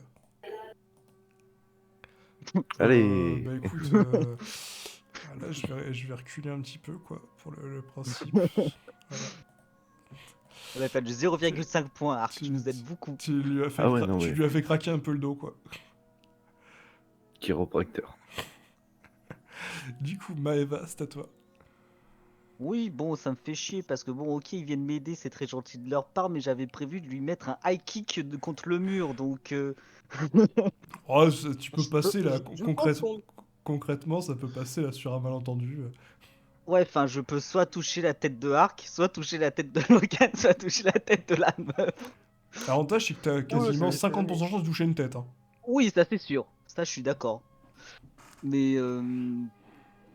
Allez. Bah écoute, là je vais reculer un petit peu quoi pour le principe. Voilà. On a perdu 0,5 points, Arc, Tu- tu nous aides beaucoup. Tu lui as fait, Ah ouais, non, tu mais- lui as fait craquer un peu le dos quoi. Chiropracteur. Du coup, Maeva, c'est à toi. Oui, bon, ça me fait chier parce que bon, ok, ils viennent m'aider, c'est très gentil de leur part, mais j'avais prévu de lui mettre un high kick contre le mur, donc Oh, tu peux passer là, Je pense qu'on- concrètement, ça peut passer là sur un malentendu. ouais, enfin, je peux soit toucher la tête de Arc, soit toucher la tête de Logan, soit toucher la tête de la meuf. L'avantage, c'est que t'as quasiment 50% de chance de toucher une tête, hein. Oui, ça c'est sûr, ça je suis d'accord. Mais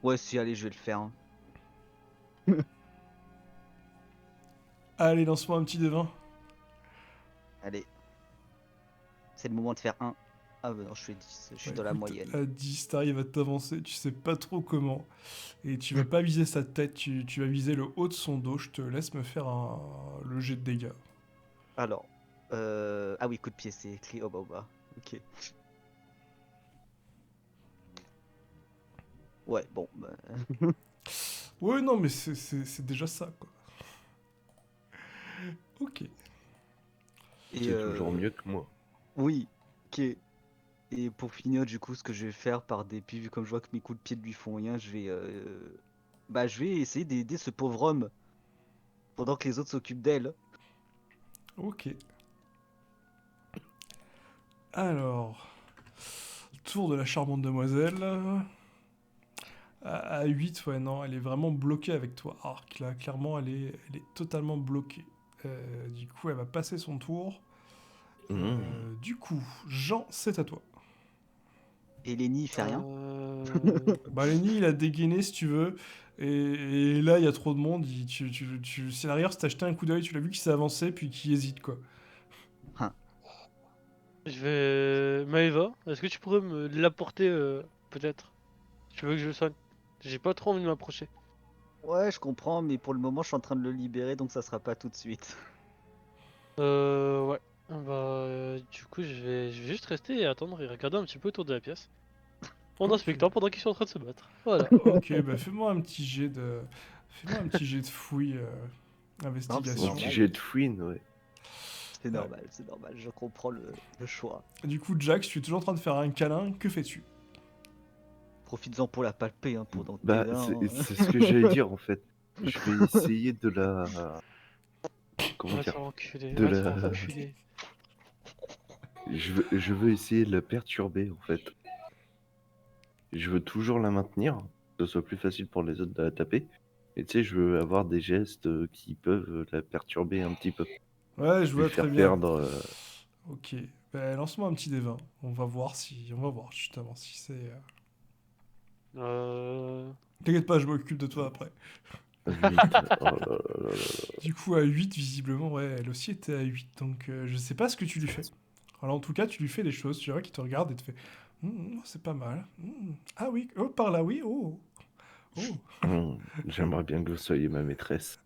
ouais, si, allez, je vais le faire, hein. Allez, lance-moi un petit D20. Allez. C'est le moment de faire 1. Ah bah non, je fais 10, je suis Bah, dans la écoute, moyenne. à 10, t'arrives à t'avancer, tu sais pas trop comment. Et tu vas pas viser sa tête, tu vas viser le haut de son dos. Je te laisse me faire le jet de dégâts. Alors, ah oui, coup de pied, c'est écrit. Oh bah, ok. Ouais, bon, bah... Ouais, non, mais c'est déjà ça, quoi. Ok. Et, C'est toujours mieux que moi. Oui, ok. Et pour finir, du coup, ce que je vais faire par dépit, vu comme je vois que mes coups de pied ne lui font rien, je vais essayer d'aider ce pauvre homme pendant que les autres s'occupent d'elle. Ok. Alors, tour de la charmante demoiselle. À 8, ouais, non, elle est vraiment bloquée avec toi, Arc. Là, clairement, elle est totalement bloquée. Du coup, elle va passer son tour. Du coup, Jean, c'est à toi. Et Lenny, il fait rien. Bah, Lenny, il a dégainé si tu veux. Et là, il y a trop de monde. Si derrière, si t'as jeté un coup d'œil, tu l'as vu qu'il s'est avancé, puis qu'il hésite, quoi. Je vais... Maëva, est-ce que tu pourrais me l'apporter, peut-être? Tu veux que je le soigne? J'ai pas trop envie de m'approcher. Ouais, je comprends, mais pour le moment, je suis en train de le libérer, donc ça sera pas tout de suite. Ouais. Bah, du coup, je vais juste rester et attendre et regarder un petit peu autour de la pièce. En Ok. inspectant pendant qu'ils sont en train de se battre. Voilà. Ok, bah fais-moi un petit jet de... Fais-moi un petit jet de fouille, Un investigation. normal. petit jet de fouine, ouais. C'est normal, je comprends le choix. Du coup, Jax, tu es toujours en train de faire un câlin, que fais-tu? Profites-en pour la palper, hein, pendant que Bah, t'es là, hein. c'est ce que j'allais dire en fait. Je vais essayer de la. Comment Va te dire? faire enculer, De va te faire la. enculer. Je veux essayer de la perturber en fait. Je veux toujours la maintenir, que ce soit plus facile pour les autres de la taper. Et tu sais, je veux avoir des gestes qui peuvent la perturber un petit peu. Ouais, je Lui vois faire très bien. perdre. Ok, bah lance-moi un petit D20. On va voir justement si c'est... T'inquiète pas, je m'occupe de toi après. 8. Oh là là là là. Du coup, à 8, visiblement, ouais, elle aussi était à 8. Donc, je sais pas ce que tu lui fais. Alors, en tout cas, tu lui fais des choses. Tu vois qu'il te regarde et te fait... c'est pas mal. Ah oui, oh, par là, oui, oh. Oh. J'aimerais bien que vous soyez ma maîtresse.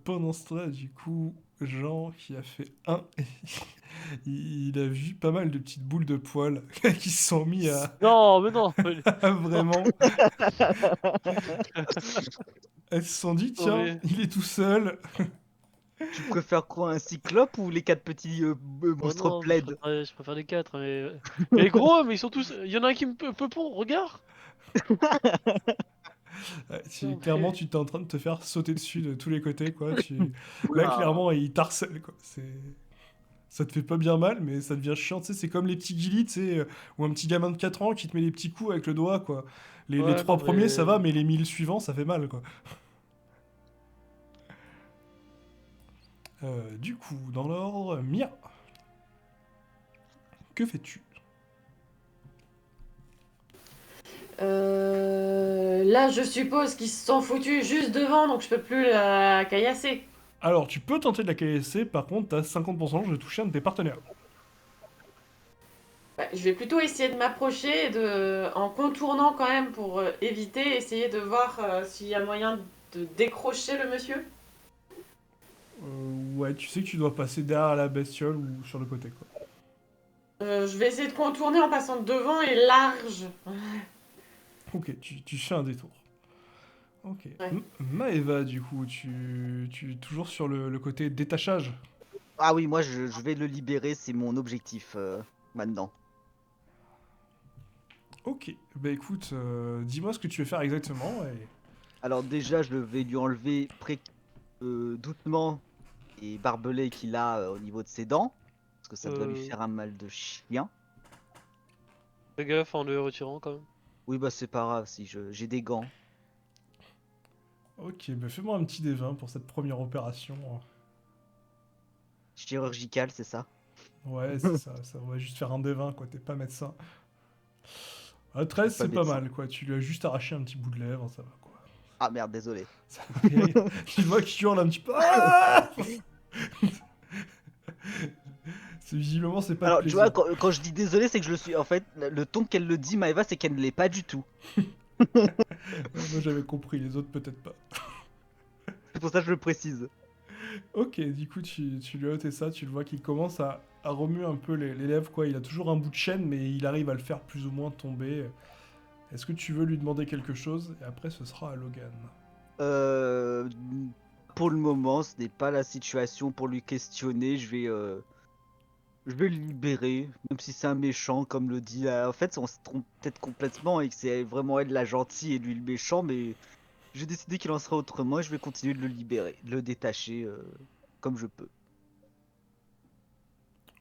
Pendant ce temps-là, du coup, Jean qui a fait 1, il a vu pas mal de petites boules de poils qui se sont mis à, Non, mais non! à vraiment. Elles se sont dit, Non, tiens, mais- il est tout seul. Tu préfères quoi, un cyclope ou les 4 petits Oh monstres non, plaides? je préfère les 4, mais... Mais gros, mais ils sont tous... Il y en a un qui me peut pond, regarde! Ouais, Non, clairement, mais- tu t'es en train de te faire sauter dessus de tous les côtés, quoi. Là, Oula. clairement, il t'harcèle, quoi. Ça te fait pas bien mal, mais ça devient chiant, tu sais. C'est comme les petits guilis, tu sais, ou un petit gamin de 4 ans qui te met des petits coups avec le doigt, quoi. Les Ouais, 3 non, premiers, ça va, mais- mais les 1000 suivants, ça fait mal, quoi. Du coup, dans l'ordre, Mia. Que fais-tu? Là, je suppose qu'ils se sont foutus juste devant, donc je peux plus la caillasser. Alors, tu peux tenter de la KSC, par contre, t'as 50% de toucher un de tes partenaires. Ouais, je vais plutôt essayer de m'approcher en contournant quand même pour éviter, essayer de voir s'il y a moyen de décrocher le monsieur. Ouais, tu sais que tu dois passer derrière la bestiole ou sur le côté, quoi. Je vais essayer de contourner en passant devant et large. Ok, tu fais un détour. Ok. Ouais. Maeva, du coup, tu es toujours sur le côté détachage. Ah oui, moi je vais le libérer, c'est mon objectif maintenant. Ok. Bah écoute, dis-moi ce que tu veux faire exactement. Et... Alors déjà, je vais lui enlever doucement les barbelés qu'il a au niveau de ses dents, parce que ça doit lui Euh, faire un mal de chien. Fais gaffe en le retirant quand même. Oui, bah c'est pas grave, si j'ai des gants. Ok, bah fais-moi un petit D20 pour cette première opération. Chirurgical, c'est ça? Ouais, c'est ça, ça va juste faire un D20, quoi, t'es pas médecin. 13, Pas c'est pas médecin. mal, quoi, tu lui as juste arraché un petit bout de lèvre, ça va, quoi. Ah merde, désolé. Ça va, tu vois qu'il hurle un petit peu. Ah visiblement, c'est pas de Alors, tu vois, plaisir. quand je dis désolé, c'est que je le suis. En fait, le ton qu'elle le dit, Maeva, c'est qu'elle ne l'est pas du tout. Moi, j'avais compris, les autres, peut-être pas. C'est pour ça que je le précise. Ok, du coup, tu lui as ôté ça, tu le vois qu'il commence à remuer un peu les lèvres, quoi. Il a toujours un bout de chaîne, mais il arrive à le faire plus ou moins tomber. Est-ce que tu veux lui demander quelque chose? Et après, ce sera à Logan. Euh, pour le moment, ce n'est pas la situation pour lui questionner. Je vais le libérer, même si c'est un méchant, comme le dit. En fait, on se trompe peut-être complètement et que c'est vraiment elle la gentille et lui le méchant, mais j'ai décidé qu'il en serait autrement et je vais continuer de le libérer, de le détacher comme je peux.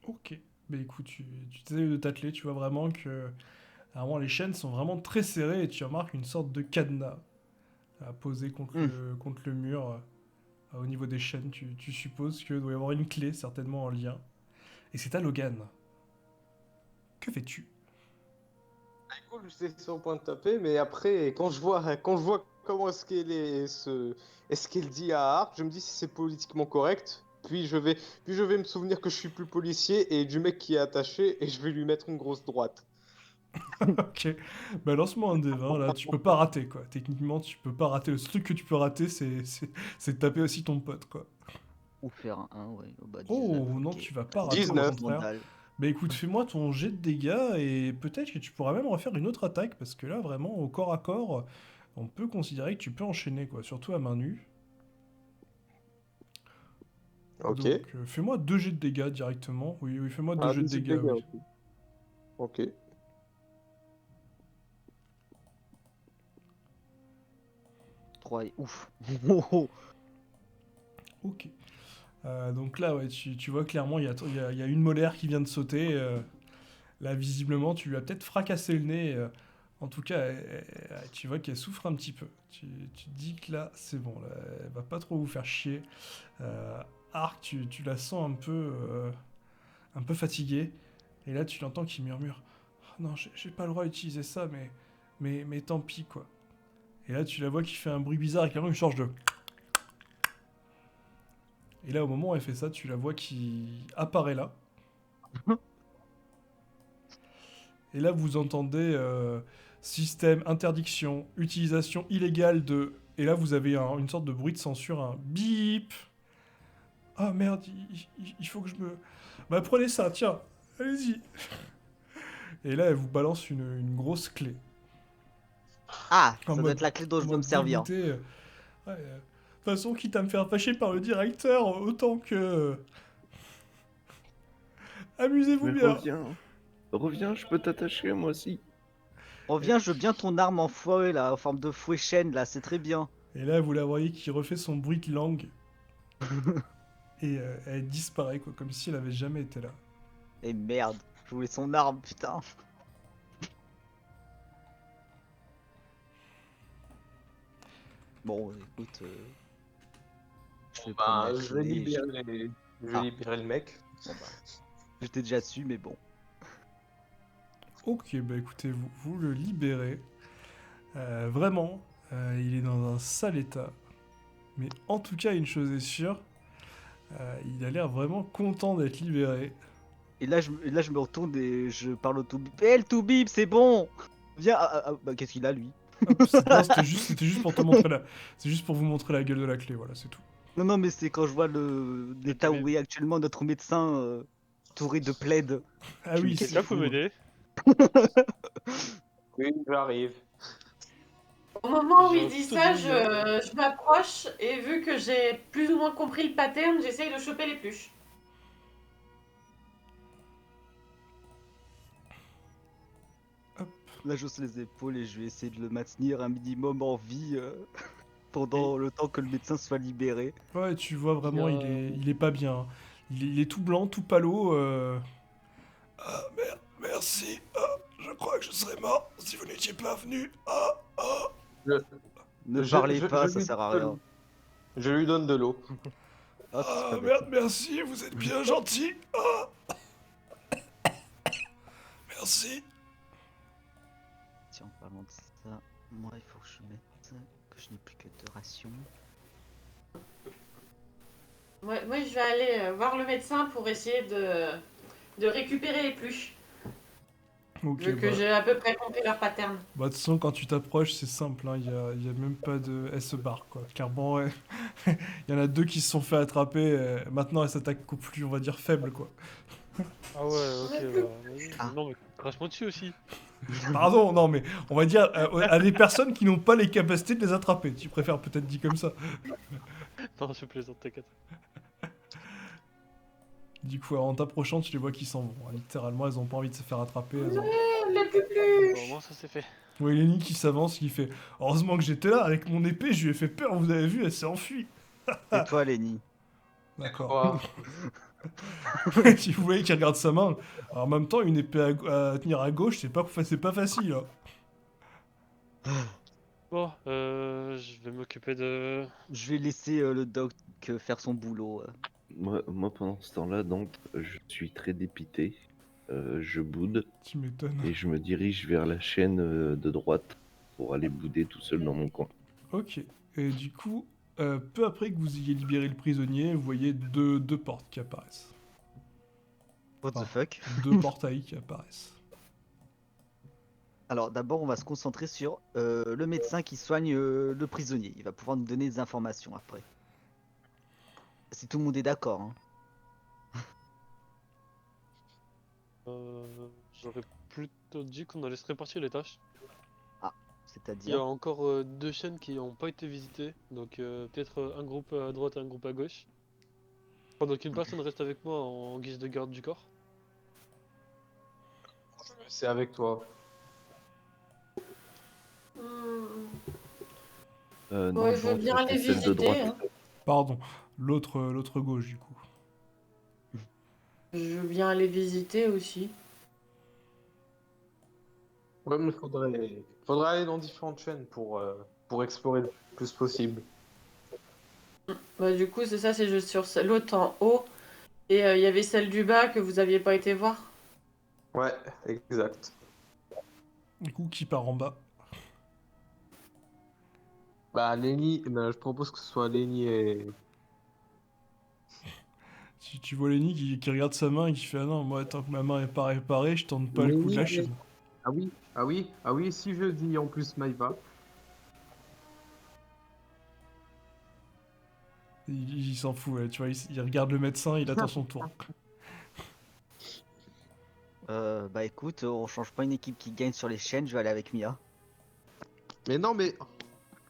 Ok. Mais écoute, tu t'essayes de t'atteler, tu vois vraiment que... Vraiment, les chaînes sont vraiment très serrées et tu remarques une sorte de cadenas posé Hmm. contre le mur. Au niveau des chaînes, tu supposes qu'il doit y avoir une clé, certainement en lien. Et c'est à Logan. Que fais-tu? Cool, j'étais sur le point de taper, mais après, quand je vois comment est-ce qu'elle dit à Ark, je me dis si c'est politiquement correct. Puis je vais me souvenir que je suis plus policier et du mec qui est attaché et je vais lui mettre une grosse droite. Ok. Bah lance-moi un des 20, là, tu peux pas rater, quoi. Techniquement, tu peux pas rater. Le seul truc que tu peux rater, c'est de taper aussi ton pote, quoi. Ou faire un 1, ouais. Oh, bah 19, Oh, non, ok. tu vas pas rater, au 19. contraire. Scandale. Bah écoute, fais-moi ton jet de dégâts et peut-être que tu pourras même refaire une autre attaque, parce que là, vraiment, au corps à corps, on peut considérer que tu peux enchaîner, quoi. Surtout à main nue. Ok. Donc, fais-moi 2 jets de dégâts directement. Oui, oui, fais-moi 2 Ah, jets de 18 dégâts, dégâts, oui. ok. Ok. 3 et ouf. Oh, oh. Ok. Donc là, ouais, tu vois clairement, il y a une molaire qui vient de sauter. Là, visiblement, tu lui as peut-être fracassé le nez. En tout cas, tu vois qu'elle souffre un petit peu. Tu te dis que là, c'est bon. Là, elle va pas trop vous faire chier. Euh, Arc, tu la sens un peu fatiguée. Et là, tu l'entends qui murmure. Oh non, j'ai pas le droit d'utiliser ça, mais tant pis, quoi. Et là, tu la vois qui fait un bruit bizarre et clairement une charge de... Et là, au moment où elle fait ça, tu la vois qui apparaît là. Et là, vous entendez système, interdiction, utilisation illégale de... Et là, vous avez une sorte de bruit de censure, un bip. Ah merde, il faut que je me... Bah prenez ça, tiens, allez-y. Et là, elle vous balance une grosse clé. Ah, En ça doit mode, être la clé dont en je dois me mode servir. dégoûté. Ouais, de toute façon, quitte à me faire fâcher par le directeur, autant que... Amusez-vous Mais bien. reviens, reviens, je peux t'attacher moi aussi. Et, Reviens, je veux bien ton arme en fouet là, en forme de fouet chaîne là, c'est très bien. et là, vous la voyez qui refait son bruit de langue. Et elle disparaît, quoi, comme si elle avait jamais été là. Et merde, je voulais son arme, putain. Bon, écoute, Je vais prendre la Je vais clé. Ah. libérer le mec. Bon, bah, j'étais déjà dessus, mais bon. Ok, bah écoutez, vous le libérez. Vraiment, il est dans un sale état. Mais en tout cas, une chose est sûre, il a l'air vraiment content d'être libéré. Et là, je me retourne et je parle au Toubib. Eh, le Toubib, c'est bon! Viens, bah, qu'est-ce qu'il a, lui? Hop, non, c'était juste pour te montrer c'est juste pour vous montrer la gueule de la clé, voilà, c'est tout. Non, non, mais c'est quand je vois l'état Toubib. où est actuellement notre médecin, entouré de plaides. Ah Je me oui, dis, c'est Quelqu'un peut fou. m'aider? Oui, j'arrive. Au moment où J'ai il un dit couteau ça, de ninja. je m'approche et vu que j'ai plus ou moins compris le pattern, j'essaye de choper les pluches. Là, j'hausse les épaules et je vais essayer de le maintenir un minimum en vie pendant le temps que le médecin soit libéré. Ouais, tu vois vraiment, Bien. il est pas bien, hein. Il est tout blanc, tout palo. Ah, merde, merci. Ah, je crois que je serais mort si vous n'étiez pas venu. Ah, ah. Ne Je- parlez je- pas, je ça lui sert à donne- rien. Je lui donne de l'eau. Ah, c'est Ah, pas bête. merde, merci, vous êtes bien gentil. Ah. Merci. Tiens, en parlant de ça, moi, il faut que je mette que je n'ai plus que 2 rations. Moi, je vais aller voir le médecin pour essayer de récupérer les pluches. Ok, Vu que j'ai à peu près compris leur pattern. bah, de toute façon, quand tu t'approches, c'est simple, hein, il y a même pas de... Elle se barre, quoi. Clairement, ouais. Il y en a 2 qui se sont fait attraper, maintenant elle s'attaque aux plus, on va dire, faibles, quoi. Ah ouais, ok, bah. Vas-y. Ah. Non, mais crache-moi dessus aussi. Pardon, non, mais on va dire à des personnes qui n'ont pas les capacités de les attraper. Tu préfères peut-être dit comme ça. Non, je plaisante, t'inquiète. Du coup, en t'approchant, tu les vois qui s'en vont, hein. Littéralement, elles ont pas envie de se faire attraper. Les Bon, au pluches. moins, ça c'est fait. Oui, Lenny qui s'avance, qui fait heureusement que j'étais là, avec mon épée, je lui ai fait peur, vous avez vu, elle s'est enfuie. C'est toi, Lenny. D'accord. Quoi Si vous voyez qu'il regarde sa main, alors en même temps, une épée à tenir à gauche, c'est pas facile, hein. Bon, je vais m'occuper de. Je vais laisser le doc faire son boulot. Moi, pendant ce temps-là, donc, je suis très dépité. Je boude Tu m'étonnes. et je me dirige vers la chaîne de droite pour aller bouder tout seul dans mon coin. Ok. Et du coup, peu après que vous ayez libéré le prisonnier, vous voyez deux portes qui apparaissent. What the Ah. fuck? 2 portails qui apparaissent. Alors d'abord, on va se concentrer sur le médecin qui soigne le prisonnier. Il va pouvoir nous donner des informations après. Si tout le monde est d'accord. Hein. J'aurais plutôt dit qu'on allait se répartir les tâches. Il y a C'est-à-dire. encore 2 chaînes qui n'ont pas été visitées, donc peut-être un groupe à droite et un groupe à gauche. Pendant qu'une personne reste avec moi en guise de garde du corps. C'est avec toi. Hmm. Non, Ouais, je veux non, bien c'était les celle de droite. visiter. Hein. Pardon, l'autre gauche, du coup. Je veux bien les visiter aussi. Ouais, mais faudrait aller dans différentes chaînes pour explorer le plus possible. Bah, du coup, c'est ça, c'est juste sur l'autre en haut. Et il y avait celle du bas que vous aviez pas été voir. Ouais, exact. Du coup, qui part en bas? Bah, Lenny, je propose que ce soit Lenny et. Si tu vois Lenny qui regarde sa main et qui fait ah non, moi tant que ma main est pas réparée, je tente pas le coup de la chaîne. Ah oui, ah oui, ah oui, si je dis en plus Maïva. Il s'en fout, ouais, tu vois, il regarde le médecin, il attend son tour. Bah écoute, on change pas une équipe qui gagne sur les chaînes. Je vais aller avec Mia. Mais non, mais.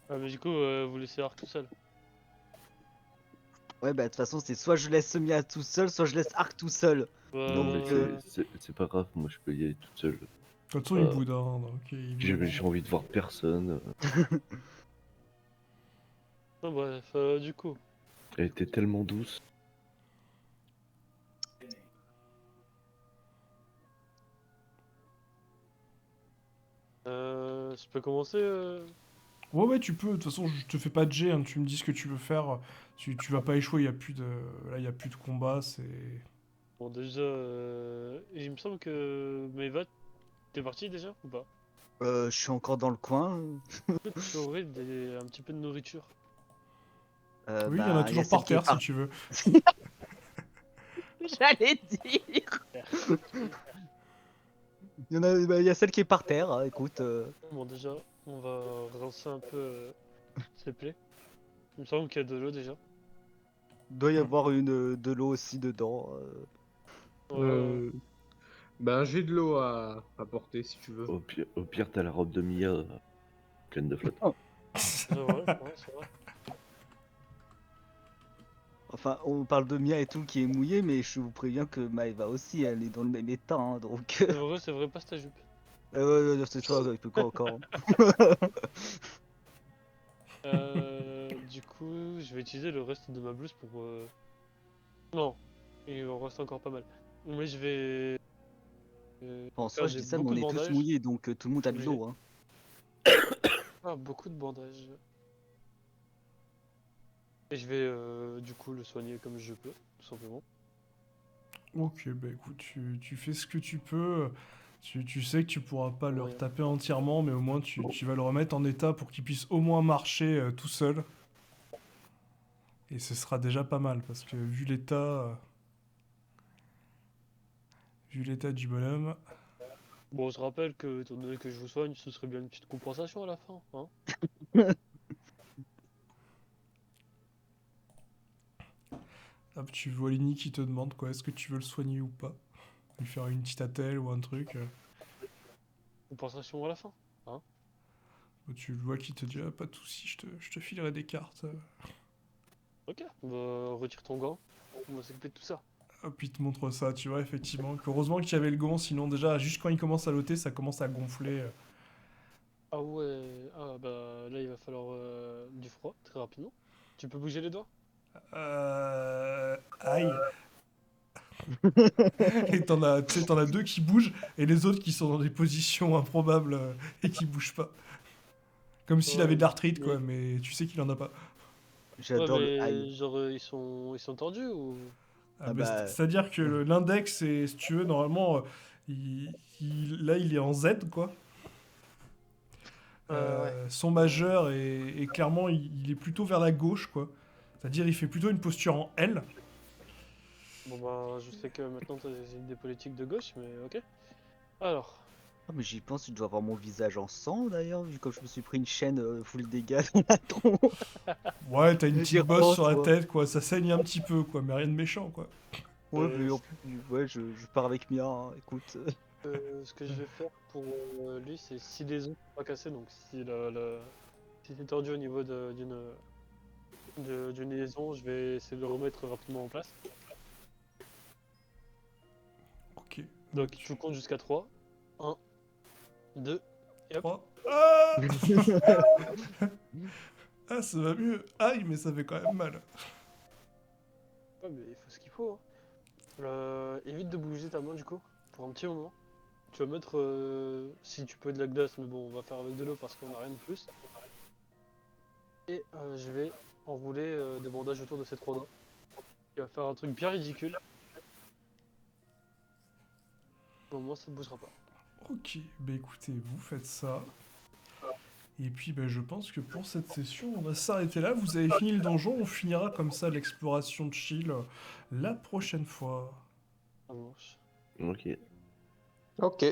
Ah, mais du coup, vous laissez Arc tout seul. Ouais, bah de toute façon, c'est soit je laisse Mia tout seul, soit je laisse Arc tout seul. Non, mais Donc, c'est pas grave, moi je peux y aller toute seule. De toute façon, il boude, hein, donc J'ai envie de voir personne. Non, bref, du coup. Elle était tellement douce. Je peux commencer Ouais, tu peux. De toute façon, je te fais pas de jet, hein, tu me dis ce que tu veux faire. Tu vas pas échouer, là, il y a plus de combat, c'est... Bon, déjà, il me semble que Maeva, t'es parti déjà ou pas? Je suis encore dans le coin. Est-ce que tu aurais un petit peu de nourriture? Oui, il y en a Il y a toujours celle par qui est terre, si tu veux. J'allais dire. Il y a celle qui est par terre, hein, écoute. Bon, déjà, on va relancer un peu ses plaies. Il me semble qu'il y a de l'eau déjà. Doit y avoir de l'eau aussi dedans. Ouais, Ben, j'ai de l'eau à porter si tu veux. Au pire, t'as la robe de Mia pleine de flotte. c'est vrai, ouais, c'est vrai. Enfin, on parle de Mia et tout qui est mouillée, mais je vous préviens que Maeva aussi, elle est dans le même état, hein, donc. C'est vrai, passe ta jupe. Ouais, c'est ça, il peut quoi encore. Du coup, je vais utiliser le reste de ma blouse pour... Non, il en reste encore pas mal. Mais je vais... En faire soi, je dis ça, mais beaucoup on de est tous bandages. mouillés, donc tout le monde a de Obligé. l'eau. Hein. Ah, beaucoup de bandages. Et je vais du coup le soigner comme je peux, tout simplement. Ok, bah écoute, tu fais ce que tu peux. Tu sais que tu pourras pas le Ouais. retaper entièrement, mais au moins tu vas le remettre en état pour qu'il puisse au moins marcher tout seul. Et ce sera déjà pas mal, parce que vu l'état du bonhomme... Bon, je rappelle que, étant donné que je vous soigne, ce serait bien une petite compensation à la fin, hein. Hop, tu vois Lenny qui te demande quoi, est-ce que tu veux le soigner ou pas? Lui faire une petite attelle ou un truc. Compensation à la fin, hein. Tu le vois qui te dit, ah, pas de soucis, je te filerai des cartes. Ok, bah retire ton gant, on va s'occuper de tout ça. Hop, il te montre ça, tu vois, effectivement. Heureusement qu'il y avait le gant, sinon déjà, juste quand il commence à loter, ça commence à gonfler. Ah ouais, ah bah là il va falloir du froid, très rapidement. Tu peux bouger les doigts? Aïe. Et tu sais, t'en as deux qui bougent, et les autres qui sont dans des positions improbables et qui bougent pas. Comme s'il avait Ouais, de l'arthrite, mais... quoi, mais tu sais qu'il en a pas. Ouais, J'adore le aïe. mais genre ils sont tordus ou... Ah, Ah bah, bah, c'est-à-dire que l'index, si tu veux, normalement, là, il est en Z, quoi. Ouais. Son majeur est clairement, il est plutôt vers la gauche, quoi. C'est-à-dire, il fait plutôt une posture en L. Bon bah je sais que maintenant t'as des politiques de gauche, mais ok. Alors, oh, mais j'y pense, tu dois avoir mon visage en sang d'ailleurs, vu comme je me suis pris une chaîne full dégâts dans la tronche. Ouais, t'as une J'y petite bosse repense, sur la moi. tête, quoi. Ça saigne un petit peu, quoi, mais rien de méchant, quoi. Ouais, euh, mais en plus, ouais, je pars avec Mia, hein, écoute. ce que je vais faire pour lui, c'est si les os sont pas cassés, donc si si c'est tordu au niveau d'une liaison, je vais essayer de le remettre rapidement en place. Ok. Donc tu comptes jusqu'à 3. 1, 2, et hop. 3. Ah, ah, ça va mieux. Aïe, mais ça fait quand même mal. Ouais, mais il faut ce qu'il faut, hein. Évite de bouger ta main du coup, pour un petit moment. Tu vas mettre, si tu peux, de la glace, mais bon, on va faire avec de l'eau parce qu'on n'a rien de plus. Et je vais enrouler des bandages autour de ces trois doigts. Il va faire un truc bien ridicule. Au moins, ça ne bougera pas. Ok, bah écoutez, vous faites ça. Et puis bah, je pense que pour cette session, on va s'arrêter là. Vous avez fini le donjon, on finira comme ça l'exploration de chill la prochaine fois. Ça marche. Ok. Ok.